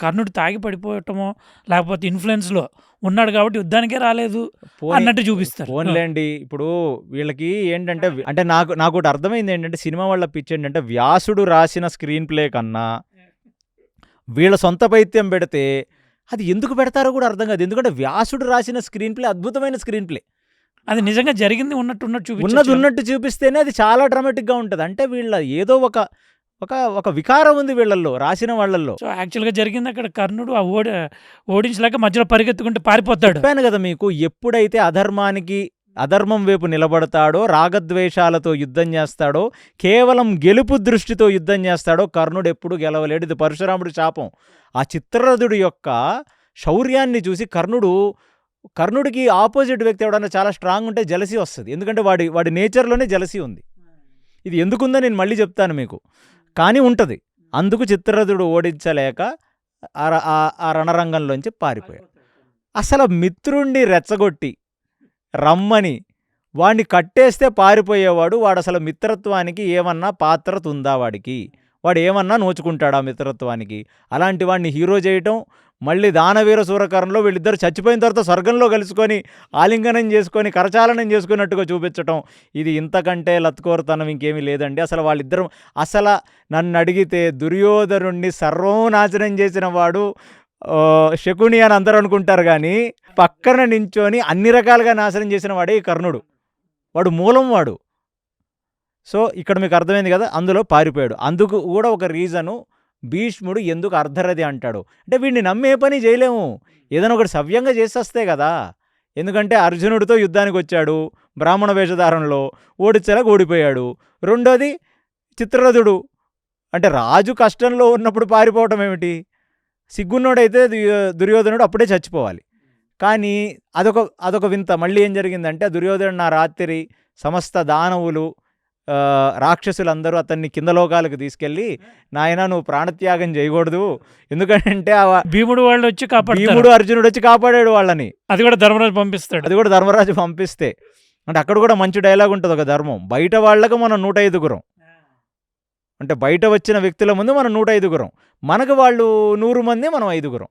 కర్ణుడు తాగి పడిపోవటమో లేకపోతే ఇన్ఫ్లుయెన్స్‌లో ఉన్నాడు కాబట్టి యుద్ధానికే రాలేదు పోనీ అన్నట్టు చూపిస్తారు. పోనీలెండి. ఇప్పుడు వీళ్ళకి ఏంటంటే అంటే నాకోటి అర్థమైంది ఏంటంటే సినిమా వాళ్ళ పిచ్చి ఏంటంటే వ్యాసుడు రాసిన స్క్రీన్ ప్లే కన్నా వీళ్ళ సొంత పైత్యం పెడితే అది ఎందుకు పెడతారో కూడా అర్థం కాదు. ఎందుకంటే వ్యాసుడు రాసిన స్క్రీన్ ప్లే అద్భుతమైన స్క్రీన్ ప్లే. అది నిజంగా జరిగింది ఉన్నట్టు ఉన్నది చూపించొచ్చు కదా! ఉన్నట్టు చూపిస్తేనే అది చాలా డ్రామాటిక్‌గా ఉంటది. అంటే వీళ్ళ ఏదో ఒక వికారం ఉంది వీళ్ళల్లో, రాసిన వాళ్ళల్లో. సో, యాక్చువల్‌గా జరిగింది అక్కడ కర్ణుడు ఓడించలేక మధ్యలో పరిగెత్తుకుంటూ పారిపోతాడు. చెప్పాను కదా మీకు, ఎప్పుడైతే అధర్మం వైపు నిలబడతాడో, రాగద్వేషాలతో యుద్ధం చేస్తాడో, కేవలం గెలుపు దృష్టితో యుద్ధం చేస్తాడో కర్ణుడు ఎప్పుడు గెలవలేడు. ఇది పరశురాముడి శాపం. ఆ చిత్రరథుడి యొక్క శౌర్యాన్ని చూసి కర్ణుడికి ఆపోజిట్ వ్యక్తి ఎవడన్నా చాలా స్ట్రాంగ్ ఉంటే జలసీ వస్తుంది. ఎందుకంటే వాడి నేచర్లోనే జలసీ ఉంది. ఇది ఎందుకుందో నేను మళ్ళీ చెప్తాను మీకు, కానీ ఉంటుంది. అందుకు చిత్రరథుడు ఓడించలేక ఆ రణరంగంలోంచి పారిపోయాడు. అసలు మిత్రుణ్ణి రెచ్చగొట్టి రమ్మని వాడిని కట్టేస్తే పారిపోయేవాడు. వాడు అసలు మిత్రత్వానికి ఏమన్నా పాత్రత ఉందా వాడికి? వాడు ఏమన్నా నోచుకుంటాడా మిత్రత్వానికి? అలాంటి వాడిని హీరో చేయటం, మళ్ళీ దానవీర సూరకర్ణలో వీళ్ళిద్దరు చచ్చిపోయిన తర్వాత స్వర్గంలో కలుసుకొని ఆలింగనం చేసుకొని కరచాలనం చేసుకున్నట్టుగా చూపించటం, ఇది ఇంతకంటే లత్కోరతనం ఇంకేమీ లేదండి. అసలు వాళ్ళిద్దరం నన్ను అడిగితే దుర్యోధనుణ్ణి సర్వనాశనం చేసిన వాడు శకుని అని అందరూ అనుకుంటారు, కానీ పక్కన నించొని అన్ని రకాలుగా నాశనం చేసిన వాడే ఈ కర్ణుడు. వాడు మూలం వాడు. సో ఇక్కడ మీకు అర్థమైంది కదా, అందులో పారిపోయాడు. అందుకు కూడా ఒక రీజను, భీష్ముడు ఎందుకు అర్ధరథి అంటాడు అంటే వీడిని నమ్మే పని చేయలేము, ఏదైనా ఒకటి సవ్యంగా చేసేస్తే కదా. ఎందుకంటే అర్జునుడితో యుద్ధానికి వచ్చాడు బ్రాహ్మణ వేషధారణలో, ఓడించలేక ఓడిపోయాడు. రెండోది చిత్రరథుడు, అంటే రాజు కష్టంలో ఉన్నప్పుడు పారిపోవటం ఏమిటి? సిగ్గున్నోడైతే దుర్యోధనుడు అప్పుడే చచ్చిపోవాలి. కానీ అదొక వింత. మళ్ళీ ఏం జరిగిందంటే దుర్యోధనుడు ఆ రాత్రి సమస్త దానవులు రాక్షసులందరూ అతన్ని కింద లోకాలకు తీసుకెళ్ళి, నాయనా నువ్వు ప్రాణత్యాగం చేయకూడదు, ఎందుకంటే భీముడు అర్జునుడు వచ్చి కాపాడాడు వాళ్ళని. అది కూడా ధర్మరాజు పంపిస్తే అంటే అక్కడ కూడా మంచి డైలాగ్ ఉంటుంది, ఒక ధర్మం. బయట వాళ్ళకు మనం 105 అంటే బయట వచ్చిన వ్యక్తుల ముందు మనం 105, మనకు వాళ్ళు 100 మంది, మనం 5.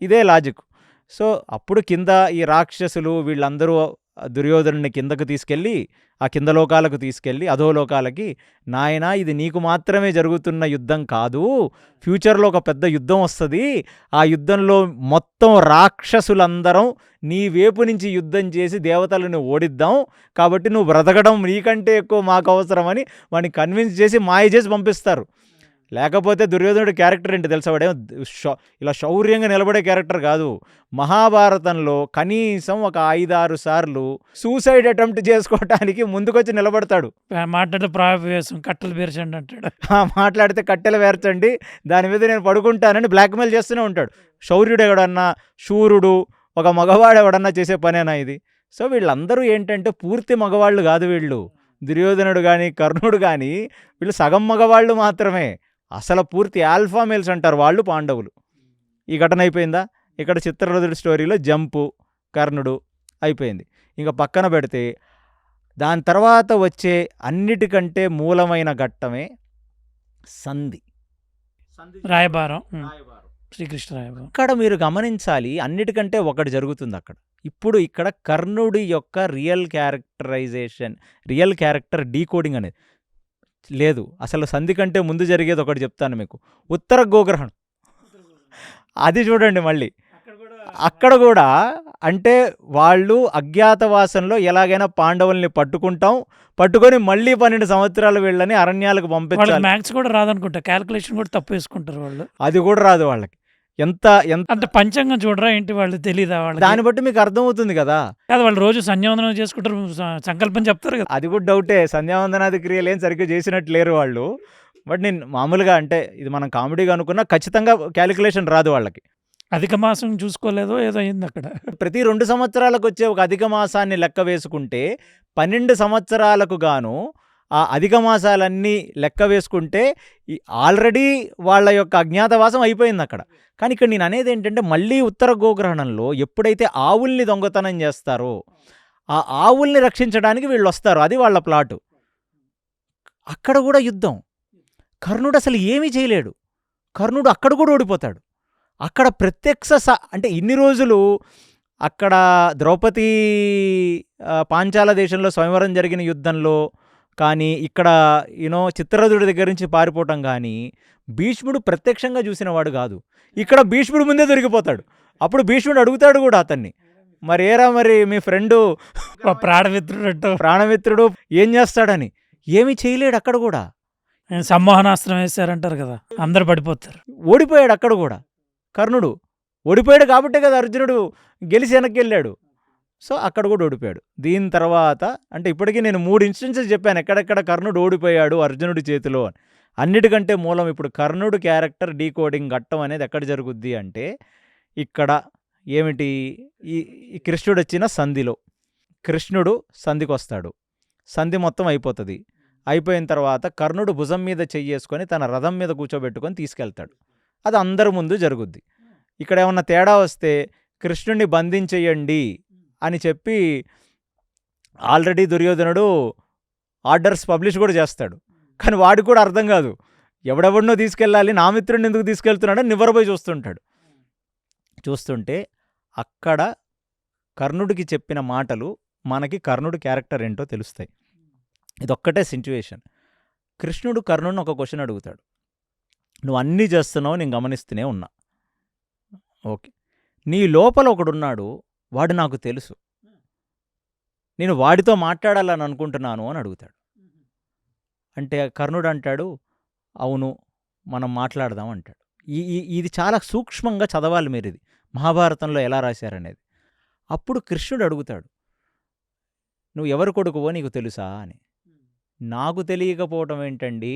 ఇదే లాజిక్. సో అప్పుడు కింద ఈ రాక్షసులు వీళ్ళందరూ దుర్యోధనుని కిందకు తీసుకెళ్ళి, ఆ కింద లోకాలకు తీసుకెళ్ళి, అధోలోకాలకి, నాయనా ఇది నీకు మాత్రమే జరుగుతున్న యుద్ధం కాదు, ఫ్యూచర్లో ఒక పెద్ద యుద్ధం వస్తుంది, ఆ యుద్ధంలో మొత్తం రాక్షసులందరం నీ వైపు నుంచి యుద్ధం చేసి దేవతలను ఓడిద్దాం, కాబట్టి నువ్వు బ్రతకడం నీకంటే ఎక్కువ మాకు అవసరమని వాడిని కన్విన్స్ చేసి మాయ చేసి పంపిస్తారు. లేకపోతే దుర్యోధనుడి క్యారెక్టర్ ఏంటి తెలుసా, వాడేమో ఇలా శౌర్యంగా నిలబడే క్యారెక్టర్ కాదు. మహాభారతంలో కనీసం ఒక 5-6 సార్లు సూసైడ్ అటెంప్ట్ చేసుకోవటానికి ముందుకొచ్చి నిలబడతాడు. మాట్లాడితే కట్టెలు వేర్చండి, దాని మీద నేను పడుకుంటానని బ్లాక్మెయిల్ చేస్తూనే ఉంటాడు. శౌర్యుడు ఎవడన్నా, శూరుడు, ఒక మగవాడు ఎవడన్నా చేసే పనేనా ఇది? సో వీళ్ళందరూ ఏంటంటే పూర్తి మగవాళ్ళు కాదు వీళ్ళు. దుర్యోధనుడు కానీ కర్ణుడు కానీ వీళ్ళు సగం మగవాళ్ళు మాత్రమే. అసలు పూర్తి ఆల్ఫా మేల్స్ అంటారు వాళ్ళు పాండవులు. ఈ ఘటన అయిపోయిందా? ఇక్కడ చిత్రరథుడి స్టోరీలో జంపు, కర్ణుడు అయిపోయింది. ఇంకా పక్కన పెడితే దాని తర్వాత వచ్చే అన్నిటికంటే మూలమైన ఘట్టమే సంధి, రాయబారం, శ్రీకృష్ణ రాయబారం. ఇక్కడ మీరు గమనించాలి, అన్నిటికంటే ఒకటి జరుగుతుంది అక్కడ. ఇక్కడ కర్ణుడి యొక్క రియల్ క్యారెక్టర్ డీకోడింగ్ అనేది లేదు. అసలు సంధి కంటే ముందు జరిగేది ఒకటి చెప్తాను మీకు, ఉత్తర గోగ్రహణం. అది చూడండి మళ్ళీ. అక్కడ కూడా అంటే వాళ్ళు అజ్ఞాతవాసంలో ఎలాగైనా పాండవుల్ని పట్టుకొని మళ్ళీ 12 సంవత్సరాలు వీళ్ళని అరణ్యాలకు పంపించాలి. మ్యాథ్స్ కూడా రాదనుకుంటా, క్యాల్కులేషన్ కూడా తప్పు వేసుకుంటారు వాళ్ళు. అది కూడా రాదు వాళ్ళకి. ఎంత అంటే పంచాంగం చూడరా ఏంటి, వాళ్ళు తెలీదా వాళ్ళకి? దాన్ని బట్టి మీకు అర్థమవుతుంది కదా. వాళ్ళు రోజు సంధ్యావందనం చేసుకుంటారు, సంకల్పం చెప్తారు కదా. అది కూడా డౌటే, సంధ్యావందనాది క్రియలు ఏం సరిగ్గా చేసినట్టు లేరు వాళ్ళు. బట్ నేను మామూలుగా అంటే ఇది మనం కామెడీగా అనుకున్నా ఖచ్చితంగా క్యాలిక్యులేషన్ రాదు వాళ్ళకి. అధిక మాసం చూసుకోలేదో ఏదో అయింది అక్కడ. ప్రతి 2 సంవత్సరాలకు వచ్చే ఒక అధిక మాసాన్ని లెక్క వేసుకుంటే 12 సంవత్సరాలకు గాను ఆ అధిక మాసాలన్నీ లెక్క వేసుకుంటే ఆల్రెడీ వాళ్ళ యొక్క అజ్ఞాతవాసం అయిపోయింది అక్కడ. కానీ ఇక్కడ నేను అనేది ఏంటంటే మళ్ళీ ఉత్తర గోగ్రహణంలో ఎప్పుడైతే ఆవుల్ని దొంగతనం చేస్తారో ఆ ఆవుల్ని రక్షించడానికి వీళ్ళు వస్తారు, అది వాళ్ళ ప్లాటు. అక్కడ కూడా యుద్ధం. కర్ణుడు అసలు ఏమీ చేయలేడు. కర్ణుడు అక్కడ కూడా ఓడిపోతాడు. అక్కడ అంటే ఇన్ని రోజులు అక్కడ ద్రౌపది పాంచాల దేశంలో స్వయంవరం జరిగిన యుద్ధంలో కానీ, ఇక్కడ చిత్రరథుడి దగ్గర నుంచి పారిపోవటం కానీ, భీష్ముడు ప్రత్యక్షంగా చూసినవాడు కాదు. ఇక్కడ భీష్ముడు ముందే దొరికిపోతాడు. అప్పుడు భీష్ముడు అడుగుతాడు కూడా అతన్ని, మరి ఏరా మరి మీ ఫ్రెండు ప్రాణమిత్రుడు ఏం చేస్తాడని. ఏమీ చేయలేడు అక్కడ కూడా. సమ్మోహనాస్త్రం వేశారంటారు కదా, అందరు పడిపోతారు. ఓడిపోయాడు అక్కడ కూడా. కర్ణుడు ఓడిపోయాడు కాబట్టే కదా అర్జునుడు గెలిచి వెనక్కి వెళ్ళాడు. సో అక్కడ కూడా ఓడిపోయాడు. దీని తర్వాత అంటే ఇప్పటికీ నేను 3 ఇన్స్టెన్సెస్ చెప్పాను ఎక్కడెక్కడ కర్ణుడు ఓడిపోయాడు అర్జునుడి చేతిలో అని. అన్నిటికంటే మూలం ఇప్పుడు కర్ణుడు క్యారెక్టర్ డీకోడింగ్ ఘట్టం అనేది ఎక్కడ జరుగుద్ది అంటే, ఇక్కడ ఏమిటి, ఈ కృష్ణుడు వచ్చిన సంధిలో. కృష్ణుడు సంధికి వస్తాడు. సంధి మొత్తం అయిపోతుంది. అయిపోయిన తర్వాత కర్ణుడు భుజం మీద చెయ్యేసుకొని తన రథం మీద కూర్చోబెట్టుకొని తీసుకెళ్తాడు. అది అందరి ముందు జరుగుద్ది. ఇక్కడ ఏమన్నా తేడా వస్తే కృష్ణుడిని బంధించేయండి అని చెప్పి ఆల్రెడీ దుర్యోధనుడు ఆర్డర్స్ పబ్లిష్ కూడా చేస్తాడు. కానీ వాడికి కూడా అర్థం కాదు, ఎవడెవడినో తీసుకెళ్ళాలి, నా మిత్రుడిని ఎందుకు తీసుకెళ్తున్నాడని నివ్వరపోయి చూస్తుంటే అక్కడ కర్ణుడికి చెప్పిన మాటలు మనకి కర్ణుడి క్యారెక్టర్ ఏంటో తెలుస్తాయి. ఇదొక్కటే సిచ్యువేషన్. కృష్ణుడు కర్ణుడిని ఒక క్వశ్చన్ అడుగుతాడు, నువ్వు అన్నీ చేస్తున్నావు, నేను గమనిస్తూనే ఉన్నా. ఓకే, నీ లోపల ఒకడున్నాడు, వాడు నాకు తెలుసు, నేను వాడితో మాట్లాడాలని అనుకుంటున్నాను అని అడుగుతాడు. అంటే కర్ణుడు అంటాడు, అవును మనం మాట్లాడదాం అంటాడు. ఇది చాలా సూక్ష్మంగా చదవాలి మీరు, ఇది మహాభారతంలో ఎలా రాశారనేది. అప్పుడు కృష్ణుడు అడుగుతాడు, నువ్వు ఎవరి కొడుకువో నీకు తెలుసా అని. నాకు తెలియకపోవటం ఏంటండి,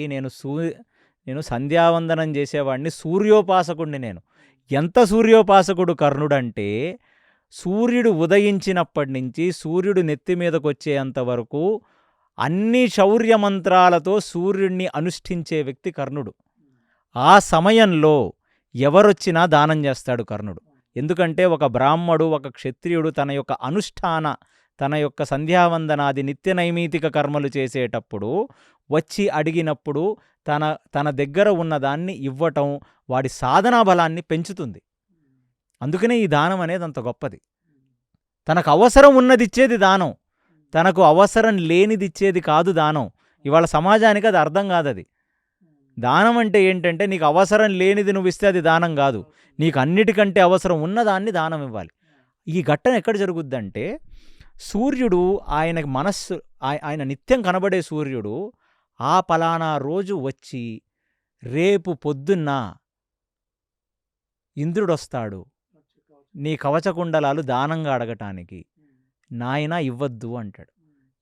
నేను సంధ్యావందనం చేసేవాడిని, సూర్యోపాసకుడిని నేను. ఎంత సూర్యోపాసకుడు కర్ణుడు అంటే, సూర్యుడు ఉదయించినప్పటి నుంచి సూర్యుడు నెత్తి మీదకు వచ్చేంత వరకు అన్ని శౌర్య మంత్రాలతో సూర్యుడిని అనుష్ఠించే వ్యక్తి కర్ణుడు. ఆ సమయంలో ఎవరొచ్చినా దానం చేస్తాడు కర్ణుడు. ఎందుకంటే ఒక బ్రాహ్మడు, ఒక క్షత్రియుడు తన యొక్క అనుష్ఠాన, తన యొక్క సంధ్యావందనాది నిత్య నైమితిక కర్మలు చేసేటప్పుడు వచ్చి అడిగినప్పుడు తన దగ్గర ఉన్నదాన్ని ఇవ్వటం వాడి సాధనా బలాన్ని పెంచుతుంది. అందుకనే ఈ దానం అనేది అంత గొప్పది. తనకు అవసరం ఉన్నది ఇచ్చేది దానం, తనకు అవసరం లేనిది ఇచ్చేది కాదు దానం. ఇవాళ సమాజానికి అది అర్థం కాదు. అది దానం అంటే ఏంటంటే, నీకు అవసరం లేనిది నువ్వు ఇస్తే అది దానం కాదు, నీకు అన్నిటికంటే అవసరం ఉన్నదాన్ని దానం ఇవ్వాలి. ఈ ఘట్టం ఎక్కడ జరుగుద్దంటే, సూర్యుడు ఆయనకి ఆయన నిత్యం కనబడే సూర్యుడు ఆ పలానా రోజు వచ్చి, రేపు పొద్దున్న ఇంద్రుడొస్తాడు నీ కవచకుండలాలు దానంగా అడగటానికి, నాయనా ఇవ్వద్దు అంటాడు.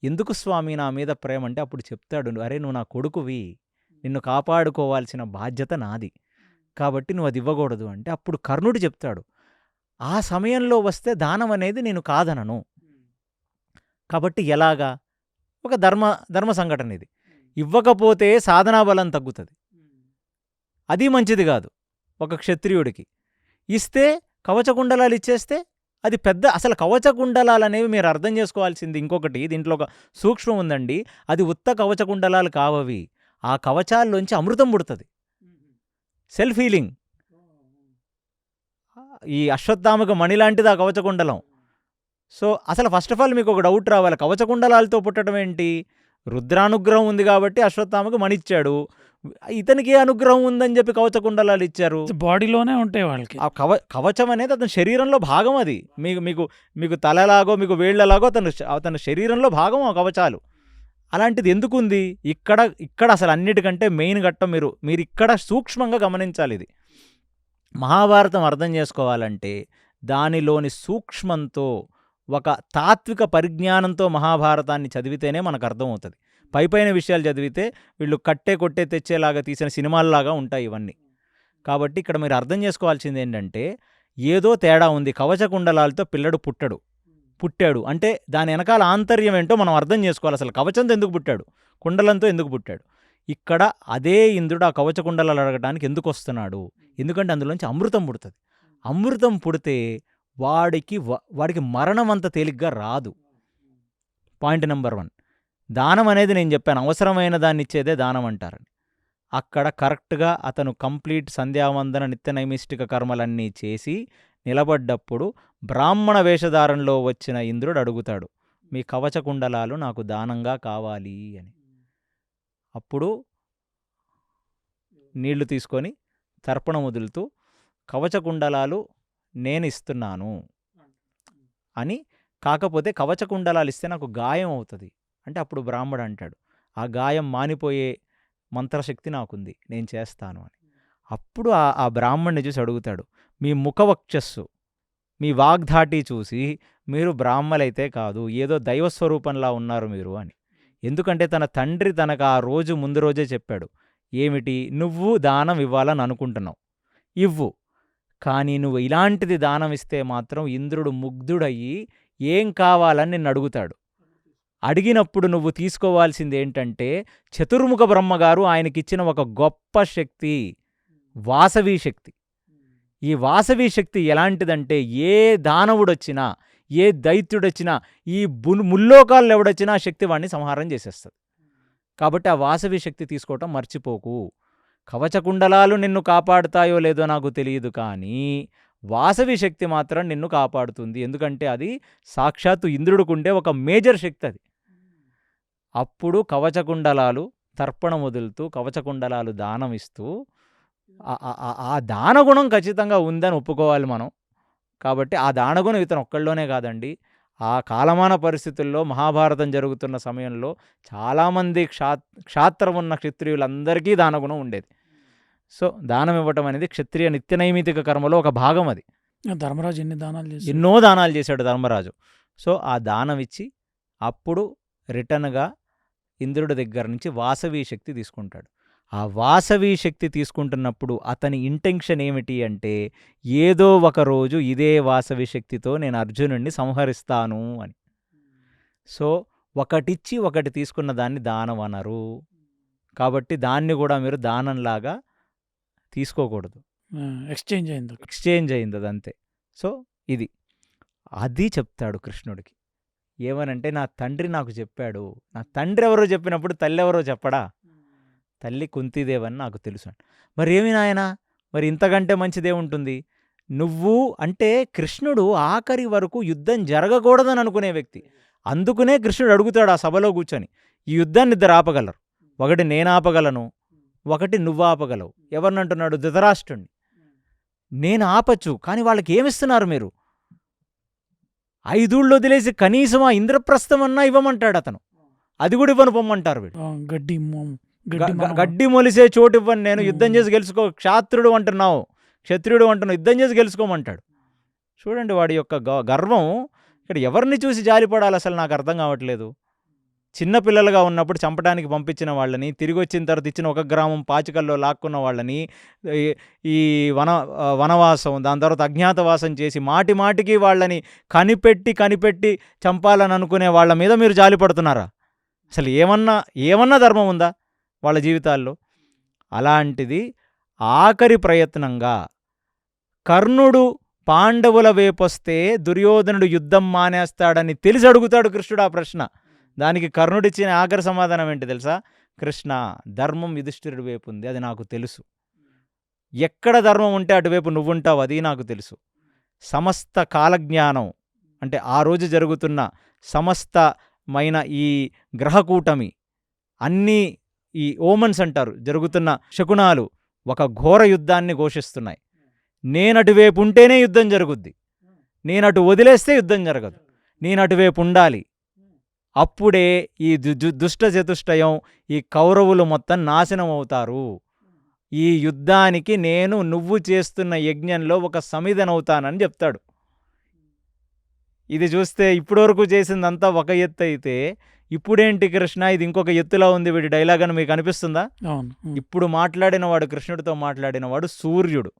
ఎందుకు స్వామి నా మీద ప్రేమ అంటే, అప్పుడు చెప్తాడు, అరే నువ్వు నా కొడుకువి, నిన్ను కాపాడుకోవాల్సిన బాధ్యత నాది, కాబట్టి నువ్వు అది ఇవ్వకూడదు అంటే, అప్పుడు కర్ణుడు చెప్తాడు, ఆ సమయంలో వస్తే దానం అనేది నేను కాదనను. కాబట్టి ఎలాగా, ఒక ధర్మ సంఘటన ఇది. ఇవ్వకపోతే సాధనా బలం తగ్గుతుంది, అది మంచిది కాదు ఒక క్షత్రియుడికి. ఇస్తే కవచకుండలాలు ఇచ్చేస్తే అది పెద్ద, అసలు కవచకుండలాలు అనేవి మీరు అర్థం చేసుకోవాల్సింది ఇంకొకటి, దీంట్లో ఒక సూక్ష్మం ఉందండి. అది ఉత్త కవచకుండలాలు కావవి, ఆ కవచాల్లోంచి అమృతం పుడుతుంది, సెల్ఫ్ హీలింగ్. ఈ అశ్వత్థామకు మణి లాంటిది ఆ కవచకుండలం. సో అసలు ఫస్ట్ ఆఫ్ ఆల్ మీకు ఒక డౌట్ రావాలి, కవచకుండలాలతో పుట్టడం ఏంటి? రుద్రానుగ్రహం ఉంది కాబట్టి అశ్వత్థామకు మణి ఇచ్చాడు, ఇతనికి అనుగ్రహం ఉందని చెప్పి కవచకుండలాలు ఇచ్చారు. బాడీలోనే ఉంటాయి వాళ్ళకి. ఆ కవచం అనేది అతని శరీరంలో భాగం. అది మీకు తలలాగో మీకు వేళ్లలాగో అతని శరీరంలో భాగం ఆ కవచాలు. అలాంటిది ఎందుకుంది ఇక్కడ అసలు అన్నిటికంటే మెయిన్ ఘట్టం మీరు ఇక్కడ సూక్ష్మంగా గమనించాలి. ఇది మహాభారతం అర్థం చేసుకోవాలంటే దానిలోని సూక్ష్మంతో, ఒక తాత్విక పరిజ్ఞానంతో మహాభారతాన్ని చదివితేనే మనకు అర్థమవుతుంది. పైపైన విషయాలు చదివితే వీళ్ళు కొట్టే తెచ్చేలాగా తీసిన సినిమాల్లాగా ఉంటాయి ఇవన్నీ. కాబట్టి ఇక్కడ మీరు అర్థం చేసుకోవాల్సింది ఏంటంటే, ఏదో తేడా ఉంది. కవచకుండలాలతో పిల్లడు పుట్టాడు అంటే దాని వెనకాల ఆంతర్యం ఏంటో మనం అర్థం చేసుకోవాలి. అసలు కవచంతో ఎందుకు పుట్టాడు, కుండలంతో ఎందుకు పుట్టాడు? ఇక్కడ అదే ఇంద్రుడు ఆ కవచకుండలాలు అడగడానికి ఎందుకు వస్తున్నాడు? ఎందుకంటే అందులోంచి అమృతం పుడుతుంది. అమృతం పుడితే వాడికి మరణం అంత తేలిగ్గా రాదు. Point number 1. దానం అనేది నేను చెప్పాను, అవసరమైన దాన్ని ఇచ్చేదే దానం అంటారని. అక్కడ కరెక్ట్‌గా అతను కంప్లీట్ సంధ్యావందన నిత్య నైమిష్టిక కర్మలన్నీ చేసి నిలబడ్డప్పుడు బ్రాహ్మణ వేషధారణలో వచ్చిన ఇంద్రుడు అడుగుతాడు, మీ కవచ కుండలాలు నాకు దానంగా కావాలి అని. అప్పుడు నీళ్లు తీసుకొని తర్పణం వదులుతూ కవచ కుండలాలు నేను ఇస్తున్నాను అని, కాకపోతే కవచ కుండలాలు ఇస్తే నాకు గాయం అవుతుంది అంటే అప్పుడు బ్రాహ్మడు అంటాడు, ఆ గాయం మానిపోయే మంత్రశక్తి నాకుంది, నేను చేస్తాను అని. అప్పుడు ఆ బ్రాహ్మణ్ణి చూసి అడుగుతాడు, మీ ముఖవక్షస్సు మీ వాగ్ధాటి చూసి మీరు బ్రాహ్మలైతే కాదు, ఏదో దైవస్వరూపంలా ఉన్నారు మీరు అని. ఎందుకంటే తన తండ్రి తనకు ఆ రోజు ముందు రోజే చెప్పాడు, ఏమిటి, నువ్వు దానం ఇవ్వాలని అనుకుంటున్నావు, ఇవ్వు, కానీ నువ్వు ఇలాంటిది దానం ఇస్తే మాత్రం ఇంద్రుడు ముగ్ధుడయ్యి ఏం కావాలని నిన్ను అడుగుతాడు. అడిగినప్పుడు నువ్వు తీసుకోవాల్సింది ఏంటంటే చతుర్ముఖ బ్రహ్మగారు ఆయనకిచ్చిన ఒక గొప్ప శక్తి వాసవి శక్తి. ఈ వాసవి శక్తి ఎలాంటిదంటే ఏ దానవుడొచ్చినా ఏ దైత్యుడొచ్చినా ఈ ముల్లోకాల్లో ఎవడొచ్చినా ఆ శక్తి వాడిని సంహారం చేసేస్తుంది. కాబట్టి ఆ వాసవి శక్తి తీసుకోవటం మర్చిపోకు. కవచకుండలాలు నిన్ను కాపాడుతాయో లేదో నాకు తెలియదు, కానీ వాసవి శక్తి మాత్రం నిన్ను కాపాడుతుంది. ఎందుకంటే అది సాక్షాత్తు ఇంద్రుడికుండే ఒక మేజర్ శక్తి అది. అప్పుడు కవచకుండలాలు తర్పణం వదులుతూ కవచకుండలాలు దానం ఇస్తూ ఆ దానగుణం ఖచ్చితంగా ఉందని ఒప్పుకోవాలి మనం. కాబట్టి ఆ దానగుణం ఇతను ఒక్కళ్ళలోనే కాదండి, ఆ కాలమాన పరిస్థితుల్లో మహాభారతం జరుగుతున్న సమయంలో చాలామంది క్షాత్రం ఉన్న క్షత్రియులందరికీ దానగుణం ఉండేది. సో దానం ఇవ్వటం అనేది క్షత్రియ నిత్యనైమితిక కర్మలో ఒక భాగం అది. ధర్మరాజు ఎన్నో దానాలు చేశాడు ధర్మరాజు. సో ఆ దానం ఇచ్చి అప్పుడు రిటర్న్గా ఇంద్రుడి దగ్గర నుంచి వాసవి శక్తి తీసుకుంటాడు. ఆ వాసవి శక్తి తీసుకుంటున్నప్పుడు అతని ఇంటెన్షన్ ఏమిటి అంటే, ఏదో ఒక రోజు ఇదే వాసవి శక్తితో నేను అర్జునుడిని సంహరిస్తాను అని. సో ఒకటిచ్చి ఒకటి తీసుకున్న దాన్ని దానం అనరు. కాబట్టి దాన్ని కూడా మీరు దానంలాగా తీసుకోకూడదు, ఎక్స్చేంజ్ అయింది అదంతే. సో ఇది అది చెప్తాడు కృష్ణుడికి. ఏమనంటే, నా తండ్రి నాకు చెప్పాడు. నా తండ్రి ఎవరో చెప్పినప్పుడు తల్లి ఎవరో చెప్పడా? తల్లి కుంతీదేవని నాకు తెలుసు. మరి ఏమి నాయనా, మరి ఇంతకంటే మంచిదేముంటుంది? నువ్వు అంటే కృష్ణుడు ఆఖరి వరకు యుద్ధం జరగకూడదని అనుకునే వ్యక్తి. అందుకునే కృష్ణుడు అడుగుతాడు ఆ సభలో కూర్చొని, ఈ యుద్ధాన్ని ఇద్దరు ఆపగలరు, ఒకటి నేను ఆపగలను, ఒకటి నువ్వు ఆపగలవు. ఎవరినంటున్నాడు? ధృతరాష్ట్రుణ్ణి. నేను ఆపచ్చు, కానీ వాళ్ళకి ఏమిస్తున్నారు మీరు? 5 ఊళ్ళు వదిలేసి కనీసం ఆ ఇంద్రప్రస్థం అన్నా ఇవ్వమంటాడు అతను. అది కూడా ఇవ్వను పొమ్మంటారు వీడు. గడ్డి మొలిసే చోటు ఇవ్వను నేను, యుద్ధం చేసి గెలుచుకో. క్షాత్రుడు అంటున్నావు, క్షత్రియుడు అంటున్నావు, యుద్ధం చేసి గెలుచుకోమంటాడు. చూడండి వాడి యొక్క గర్వం. ఇక్కడ ఎవరిని చూసి జాలిపడాలి అసలు నాకు అర్థం కావట్లేదు. చిన్నపిల్లలుగా ఉన్నప్పుడు చంపడానికి పంపించిన వాళ్ళని, తిరిగి వచ్చిన తర్వాత ఇచ్చిన 1 గ్రామం పాచికల్లో లాక్కున్న వాళ్ళని, ఈ వనవాసం, దాని తర్వాత అజ్ఞాతవాసం చేసి మాటి మాటికి వాళ్ళని కనిపెట్టి చంపాలని అనుకునే వాళ్ళ మీద మీరు జాలిపడుతున్నారా? అసలు ఏమన్నా ధర్మం ఉందా వాళ్ళ జీవితాల్లో? అలాంటిది ఆఖరి ప్రయత్నంగా కర్ణుడు పాండవుల వేపొస్తే దుర్యోధనుడు యుద్ధం మానేస్తాడని తెలిసి అడుగుతాడు కృష్ణుడు ఆ ప్రశ్న. దానికి కర్ణుడిచ్చిన ఆఖరి సమాధానం ఏంటి తెలుసా? కృష్ణ, ధర్మం యుధిష్ఠిరుడి వైపు ఉంది, అది నాకు తెలుసు. ఎక్కడ ధర్మం ఉంటే అటువైపు నువ్వుంటావు, అది నాకు తెలుసు. సమస్త కాలజ్ఞానం అంటే ఆ రోజు జరుగుతున్న సమస్తమైన ఈ గ్రహకూటమి, అన్నీ ఈ ఓమన్స్ అంటారు, జరుగుతున్న శకునాలు ఒక ఘోర యుద్ధాన్ని ఘోషిస్తున్నాయి. నేనటువైపు ఉంటేనే యుద్ధం జరుగుద్ది, నేనటు వదిలేస్తే యుద్ధం జరగదు. నేనటువైపు ఉండాలి. అప్పుడే ఈ దుష్ట చతుష్టయం, ఈ కౌరవులు మొత్తం నాశనం అవుతారు. ఈ యుద్ధానికి నువ్వు చేస్తున్న యజ్ఞంలో ఒక సమిధనవుతానని చెప్తాడు. ఇది చూస్తే ఇప్పటివరకు చేసిందంతా ఒక ఎత్తు అయితే, ఇప్పుడేంటి కృష్ణ ఇది ఇంకొక ఎత్తులా ఉంది వీడి డైలాగ్ అని మీకు అనిపిస్తుందా? ఇప్పుడు మాట్లాడినవాడు, కృష్ణుడితో మాట్లాడినవాడు సూర్యుడు.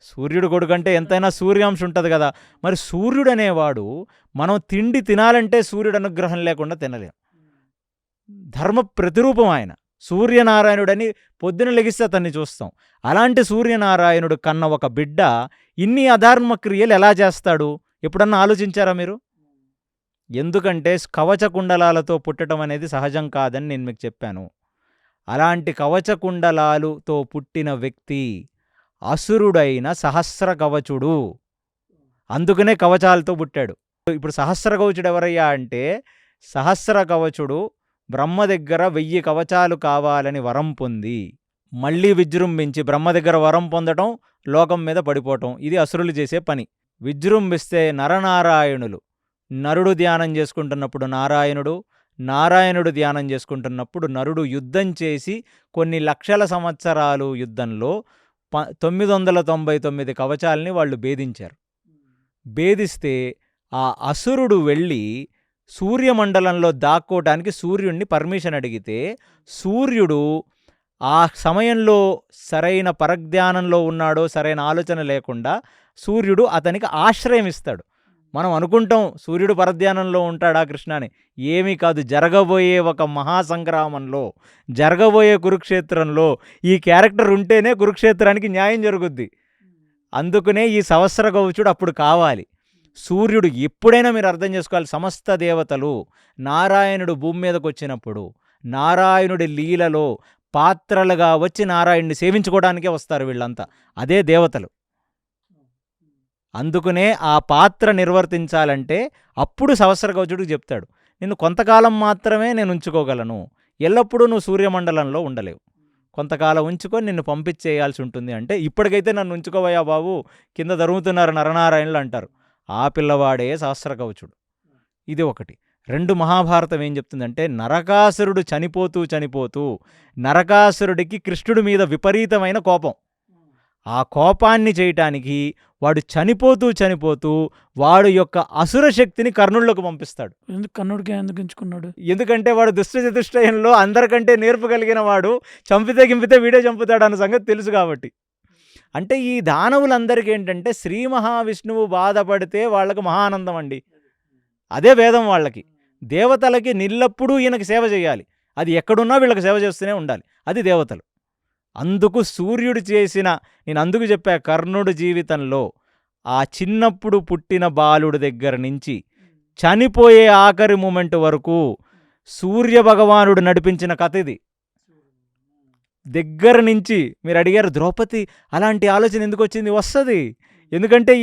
సూర్యుడు కొడుకంటే ఎంతైనా సూర్యాంశం ఉంటుంది కదా. మరి సూర్యుడు అనేవాడు, మనం తిండి తినాలంటే సూర్యుడు అనుగ్రహం లేకుండా తినలేం. ధర్మ ప్రతిరూపం ఆయన. సూర్యనారాయణుడని పొద్దున లెగిస్తే అతన్ని చూస్తాం. అలాంటి సూర్యనారాయణుడు కన్న ఒక బిడ్డ ఇన్ని అధర్మ క్రియలు ఎలా చేస్తాడు? ఎప్పుడన్నా ఆలోచించారా మీరు? ఎందుకంటే కవచ కుండలాలతో పుట్టడం అనేది సహజం కాదని నేను మీకు చెప్పాను. అలాంటి కవచకుండలాలుతో పుట్టిన వ్యక్తి అసురుడైన సహస్ర కవచుడు. అందుకనే కవచాలతో పుట్టాడు. ఇప్పుడు సహస్ర కవచుడు ఎవరయ్యా అంటే, సహస్ర కవచుడు బ్రహ్మ దగ్గర 1000 కవచాలు కావాలని వరం పొంది మళ్ళీ విజృంభించి బ్రహ్మ దగ్గర వరం పొందటం, లోకం మీద పడిపోవటం, ఇది అసురులు చేసే పని. విజృంభిస్తే నరనారాయణులు, నరుడు ధ్యానం చేసుకుంటున్నప్పుడు నారాయణుడు, నారాయణుడు ధ్యానం చేసుకుంటున్నప్పుడు నరుడు యుద్ధం చేసి కొన్ని లక్షల సంవత్సరాలు యుద్ధంలో 999 కవచాలని వాళ్ళు భేదించారు. భేదిస్తే ఆ అసురుడు వెళ్ళి సూర్యమండలంలో దాక్కోవటానికి సూర్యుడిని పర్మిషన్ అడిగితే, సూర్యుడు ఆ సమయంలో సరైన పరజ్ఞానంలో ఉన్నాడో, సరైన ఆలోచన లేకుండా సూర్యుడు అతనికి ఆశ్రయం ఇస్తాడు. మనం అనుకుంటాం సూర్యుడు పరధ్యానంలో ఉంటాడా కృష్ణ అని. ఏమీ కాదు. జరగబోయే ఒక మహాసంగ్రామంలో, జరగబోయే కురుక్షేత్రంలో ఈ క్యారెక్టర్ ఉంటేనే కురుక్షేత్రానికి న్యాయం జరుగుద్ది. అందుకనే ఈ సహస్ర కవచుడు అప్పుడు కావాలి. సూర్యుడు ఎప్పుడైనా మీరు అర్థం చేసుకోవాలి, సమస్త దేవతలు నారాయణుడు భూమి మీదకు వచ్చినప్పుడు నారాయణుడి లీలలో పాత్రలుగా వచ్చి నారాయణుడిని సేవించుకోవడానికే వస్తారు వీళ్ళంతా. అదే దేవతలు. అందుకనే ఆ పాత్ర నిర్వర్తించాలంటే అప్పుడు సహస్ర కవచుడికి చెప్తాడు, నిన్ను కొంతకాలం మాత్రమే నేను ఉంచుకోగలను, ఎల్లప్పుడూ నువ్వు సూర్యమండలంలో ఉండలేవు, కొంతకాలం ఉంచుకొని నిన్ను పంపించేయాల్సి ఉంటుంది. అంటే ఇప్పటికైతే నన్ను ఉంచుకోవయ్యా బాబు, కింద దరుగుతున్నారు నరనారాయణులు అంటారు. ఆ పిల్లవాడే సహస్ర కవచుడు. ఇది ఒకటి. 2 మహాభారతం ఏం చెప్తుందంటే, నరకాసురుడు చనిపోతూ నరకాసురుడికి కృష్ణుడి మీద విపరీతమైన కోపం. ఆ కోపాన్ని చేయటానికి వాడు చనిపోతూ వాడు యొక్క అసుర శక్తిని కర్ణుల్లోకి పంపిస్తాడు. కర్ణుడికి ఎందుకు ఎంచుకున్నాడు? ఎందుకంటే వాడు దుష్ట చతుష్టయంలో అందరికంటే నేర్పు కలిగిన వాడు, చంపితే గింపితే వీడే చంపుతాడు అన్న సంగతి తెలుసు కాబట్టి. అంటే ఈ దానవులందరికీ ఏంటంటే, శ్రీ మహావిష్ణువు బాధపడితే వాళ్ళకు మహానందం అండి. అదే వేదం వాళ్ళకి. దేవతలకి నిల్లప్పుడూ ఈయనకి సేవ చేయాలి, అది ఎక్కడున్నా వీళ్ళకి సేవ చేస్తూనే ఉండాలి, అది దేవతలు. అందుకు సూర్యుడు చేసిన, నేను అందుకు చెప్పా, కర్ణుడి జీవితంలో ఆ చిన్నప్పుడు పుట్టిన బాలుడి దగ్గర నుంచి చనిపోయే ఆఖరి మూమెంట్ వరకు సూర్యభగవానుడు నడిపించిన కథ ఇది. దగ్గర నుంచి మీరు అడిగారు ద్రౌపది అలాంటి ఆలోచన ఎందుకు వచ్చింది? వస్తుంది. ఎందుకంటే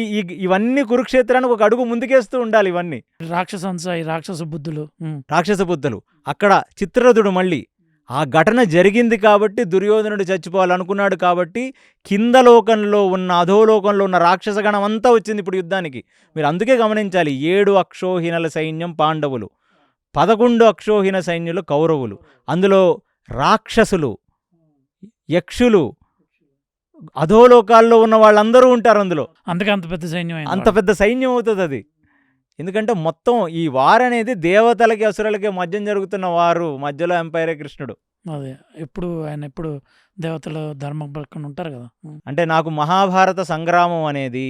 ఇవన్నీ కురుక్షేత్రానికి ఒక అడుగు ముందుకేస్తూ ఉండాలి. ఇవన్నీ రాక్షస బుద్ధులు. అక్కడ చిత్రరథుడు మళ్ళీ ఆ ఘటన జరిగింది కాబట్టి దుర్యోధనుడు చచ్చిపోవాలనుకున్నాడు కాబట్టి కింద లోకంలో ఉన్న, అధోలోకంలో ఉన్న రాక్షసగణం అంతా వచ్చింది ఇప్పుడు యుద్ధానికి. మీరు అందుకే గమనించాలి, 7 అక్షోహిణుల సైన్యం పాండవులు, 11 అక్షోహిణ సైన్యులు కౌరవులు. అందులో రాక్షసులు, యక్షులు, అధోలోకాల్లో ఉన్న వాళ్ళందరూ ఉంటారు అందులో. అందుకే అంత పెద్ద సైన్యం అవుతుంది అది. ఎందుకంటే మొత్తం ఈ వార్ అనేది దేవతలకి అసురులకి మధ్య జరుగుతున్న వారు, మధ్యలో ఎంపైరే కృష్ణుడు. అదే ఎప్పుడు దేవతలు ధర్మం పక్కన ఉంటారు కదా. అంటే నాకు మహాభారత సంగ్రామం అనేది,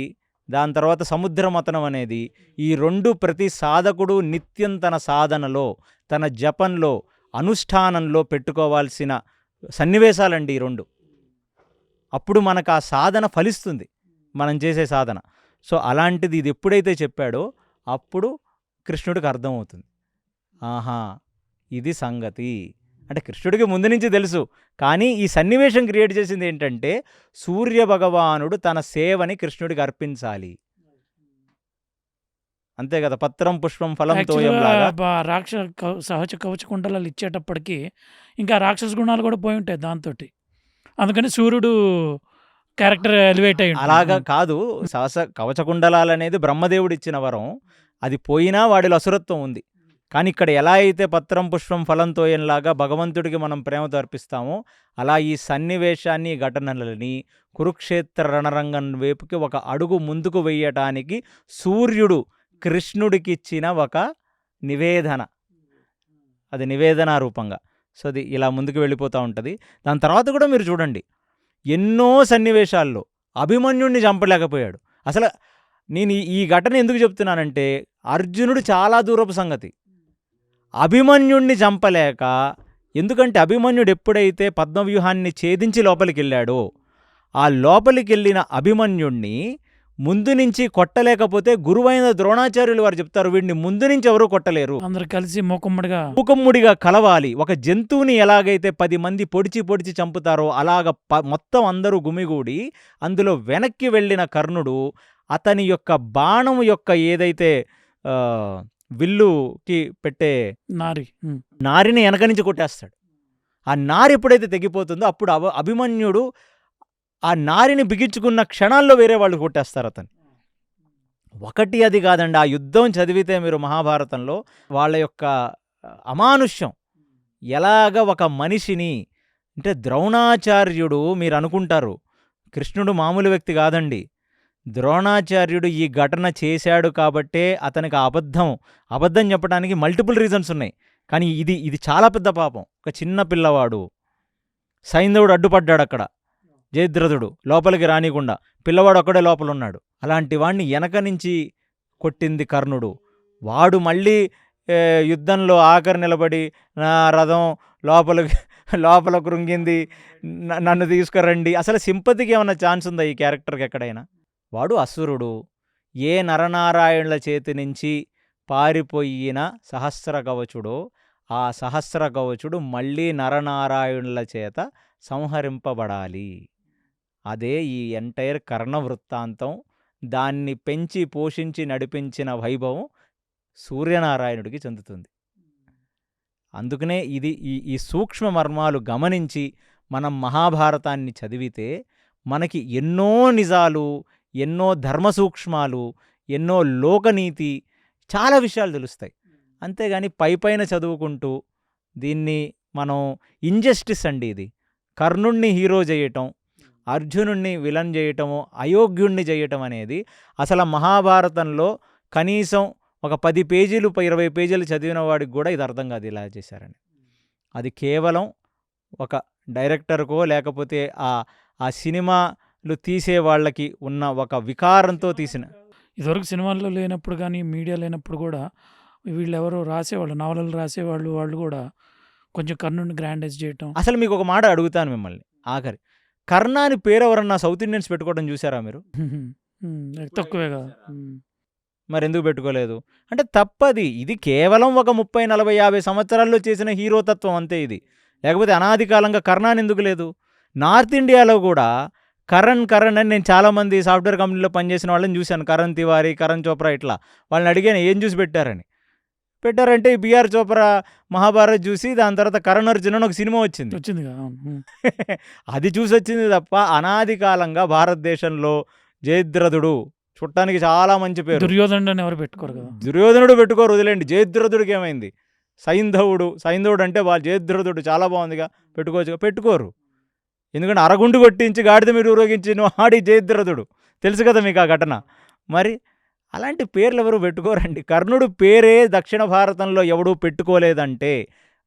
దాని తర్వాత సముద్రమతనం అనేది, ఈ 2 ప్రతి సాధకుడు నిత్యం తన సాధనలో, తన జపంలో, అనుష్ఠానంలో పెట్టుకోవాల్సిన సన్నివేశాలండి ఈ 2. అప్పుడు మనకు ఆ సాధన ఫలిస్తుంది, మనం చేసే సాధన. సో అలాంటిది ఇది ఎప్పుడైతే చెప్పాడో అప్పుడు కృష్ణుడికి అర్థమవుతుంది, ఆహా ఇది సంగతి. అంటే కృష్ణుడికి ముందు నుంచి తెలుసు, కానీ ఈ సన్నివేశం క్రియేట్ చేసింది ఏంటంటే, సూర్యభగవానుడు తన సేవని కృష్ణుడికి అర్పించాలి. అంతే కదా, పత్రం పుష్పం ఫలం తోయంలాగా. సహజ కవచ కుండలాలు ఇచ్చేటప్పటికి ఇంకా రాక్షస గుణాలు కూడా పోయి ఉంటాయి దాంతో. అందుకని సూర్యుడు క్యారెక్టర్ ఎలివేట్ అయ్యి. అలాగా కాదు, కవచకుండలాలు అనేది బ్రహ్మదేవుడు ఇచ్చిన వరం, అది పోయినా వాడిలో అసురత్వం ఉంది. కానీ ఇక్కడ ఎలా అయితే పత్రం పుష్పం ఫలం తోయంలాగా భగవంతుడికి మనం ప్రేమతో అర్పిస్తామో, అలా ఈ సన్నివేశాన్ని, ఘటనలని కురుక్షేత్ర రణరంగం వైపుకి ఒక అడుగు ముందుకు వెయ్యటానికి సూర్యుడు కృష్ణుడికి ఇచ్చిన ఒక నివేదన, అది నివేదన రూపంగా. సో అది ఇలా ముందుకు వెళ్ళిపోతూ ఉంటుంది. దాని తర్వాత కూడా మీరు చూడండి, ఎన్నో సన్నివేశాల్లో అభిమన్యుడిని చంపలేకపోయాడు. అసలు నేను ఈ ఘటన ఎందుకు చెప్తున్నానంటే, అర్జునుడు చాలా దూరపు సంగతి, అభిమన్యుడిని చంపలేక. ఎందుకంటే అభిమన్యుడు ఎప్పుడైతే పద్మవ్యూహాన్ని ఛేదించి లోపలికి వెళ్ళాడో, ఆ లోపలికి వెళ్ళిన అభిమన్యుడిని ముందు నుంచి కొట్టలేకపోతే గురువైన ద్రోణాచార్యులు వారు చెప్తారు, వీడిని ముందు నుంచి ఎవరూ కొట్టలేరు, అందరు కలిసి మూకుమ్ముడిగా కలవాలి. ఒక జంతువుని ఎలాగైతే 10 మంది పొడిచి చంపుతారో అలాగ మొత్తం అందరూ గుమిగూడి అందులో వెనక్కి వెళ్ళిన కర్ణుడు అతని యొక్క బాణం యొక్క ఏదైతే విల్లుకి పెట్టే నారిని వెనక నుంచి కొట్టేస్తాడు. ఆ నారి ఎప్పుడైతే తెగిపోతుందో అప్పుడు అభిమన్యుడు ఆ నారిని బిగించుకున్న క్షణాల్లో వేరే వాళ్ళు కొట్టేస్తారు అతను. ఒకటి అది కాదండి, ఆ యుద్ధం చదివితే మీరు మహాభారతంలో వాళ్ళ యొక్క అమానుష్యం ఎలాగ ఒక మనిషిని, అంటే ద్రోణాచార్యుడు మీరు అనుకుంటారు కృష్ణుడు మామూలు వ్యక్తి కాదండి. ద్రోణాచార్యుడు ఈ ఘటన చేశాడు కాబట్టే అతనికి అబద్ధం చెప్పడానికి మల్టిపుల్ రీజన్స్ ఉన్నాయి. కానీ ఇది చాలా పెద్ద పాపం. ఒక చిన్న పిల్లవాడు, సైంధవుడు అడ్డుపడ్డాడు అక్కడ, జయద్రథుడు లోపలికి రానికుండా, పిల్లవాడు ఒక్కడే లోపల ఉన్నాడు. అలాంటి వాడిని వెనక నుంచి కొట్టింది కర్ణుడు. వాడు మళ్ళీ యుద్ధంలో ఆఖరి నిలబడి నా రథం లోపల కృంగింది, నన్ను తీసుకురండి. అసలు సింపతికి ఏమన్నా ఛాన్స్ ఉందా ఈ క్యారెక్టర్కి ఎక్కడైనా? వాడు అసురుడు. ఏ నరనారాయణుల చేతి నుంచి పారిపోయిన సహస్ర కవచుడో ఆ సహస్ర కవచుడు మళ్ళీ నరనారాయణుల చేత సంహరింపబడాలి. అదే ఈ ఎంటైర్ కర్ణ వృత్తాంతం. దాన్ని పెంచి పోషించి నడిపించిన వైభవం సూర్యనారాయణుడికి చెందుతుంది. అందుకనే ఈ సూక్ష్మ మర్మాలు గమనించి మనం మహాభారతాన్ని చదివితే మనకి ఎన్నో నిజాలు, ఎన్నో ధర్మ సూక్ష్మాలు, ఎన్నో లోకనీతి, చాలా విషయాలు తెలుస్తాయి. అంతేగాని పైపైన చదువుకుంటూ దీన్ని మనం ఇంజస్టిస్ అండి. ఇది కర్ణుణ్ణి హీరో చేయటం, అర్జునుణ్ణి విలన్ చేయటము, అయోగ్యుణ్ణి చేయటం అనేది అసలు మహాభారతంలో కనీసం ఒక 10 పేజీలు 20 పేజీలు చదివిన వాడికి కూడా ఇది అర్థం కాదు ఇలా చేశారని. అది కేవలం ఒక డైరెక్టర్కో లేకపోతే ఆ సినిమాలు తీసే వాళ్ళకి ఉన్న ఒక వికారంతో తీసిన. ఇదివరకు సినిమాల్లో లేనప్పుడు కానీ మీడియా లేనప్పుడు కూడా వీళ్ళు ఎవరో రాసేవాళ్ళు, నవలలు రాసేవాళ్ళు, వాళ్ళు కూడా కొంచెం కర్ణుని గ్రాండైజ్ చేయటం. అసలు మీకు ఒక మాట అడుగుతాను మిమ్మల్ని, ఆఖరి కర్ణ అని పేరు ఎవరన్నా సౌత్ ఇండియన్స్ పెట్టుకోవడం చూసారా మీరు? తక్కువే కదా. మరి ఎందుకు పెట్టుకోలేదు అంటే తప్పది. ఇది కేవలం ఒక 30, 40, 50 సంవత్సరాల్లో చేసిన హీరోతత్వం అంతే ఇది. లేకపోతే అనాది కాలంగా కర్ణాని ఎందుకు లేదు? నార్త్ ఇండియాలో కూడా కరణ్ అని నేను చాలామంది సాఫ్ట్వేర్ కంపెనీలో పనిచేసిన వాళ్ళని చూశాను. కరణ్ తివారీ, కరణ్ చోప్రా, ఇట్లా వాళ్ళని అడిగాను ఏం చూసి పెట్టారంటే ఈ బిఆర్ చోప్రా మహాభారత్ చూసి దాని తర్వాత కరణ్ అర్జున్ అని ఒక సినిమా వచ్చింది. అది చూసి వచ్చింది తప్ప అనాది కాలంగా భారతదేశంలో జయద్రథుడు చుట్టానికి చాలా మంచి పేరు. దుర్యోధనుడు ఎవరు పెట్టుకోరు కదా. దుర్యోధనుడు పెట్టుకోరు, వదిలేండి. జయద్రథుడికి ఏమైంది? సైంధవుడు అంటే వాళ్ళు జయద్రథుడు చాలా బాగుందిగా, పెట్టుకోరు. ఎందుకంటే అరగుండు కొట్టించి గాడిద మీద ఊరేగించి ఆడి జయద్రథుడు, తెలుసు కదా మీకు ఆ ఘటన. మరి అలాంటి పేర్లు ఎవరు పెట్టుకోరండి. కర్ణుడు పేరే దక్షిణ భారతంలో ఎవడూ పెట్టుకోలేదంటే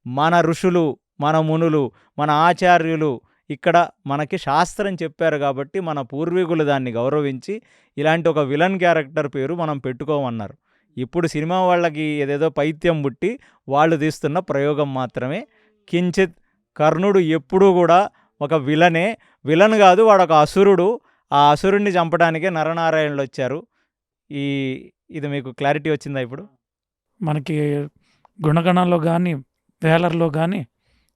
మన ఋషులు, మన మునులు, మన ఆచార్యులు ఇక్కడ మనకి శాస్త్రం చెప్పారు కాబట్టి మన పూర్వీకులు దాన్ని గౌరవించి ఇలాంటి ఒక విలన్ క్యారెక్టర్ పేరు మనం పెట్టుకోమన్నారు. ఇప్పుడు సినిమా వాళ్ళకి ఏదేదో పైత్యం పుట్టి వాళ్ళు తీస్తున్న ప్రయోగం మాత్రమే. కించిత్ కర్ణుడు ఎప్పుడూ కూడా ఒక విలన్ కాదు, వాడు ఒక అసురుడు. ఆ అసురుడిని చంపడానికే నరనారాయణులు వచ్చారు. ఇది మీకు క్లారిటీ వచ్చిందా? ఇప్పుడు మనకి గుణగణాల్లో కానీ వేలర్లో కానీ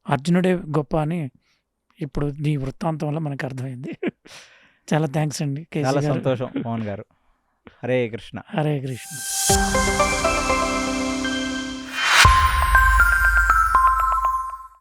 అర్జునుడే గొప్ప అని ఇప్పుడు నీ వృత్తాంతం వల్ల మనకు అర్థమైంది. చాలా థ్యాంక్స్ అండి. చాలా సంతోషం మోహన్ గారు. హరే కృష్ణ. హరే కృష్ణ.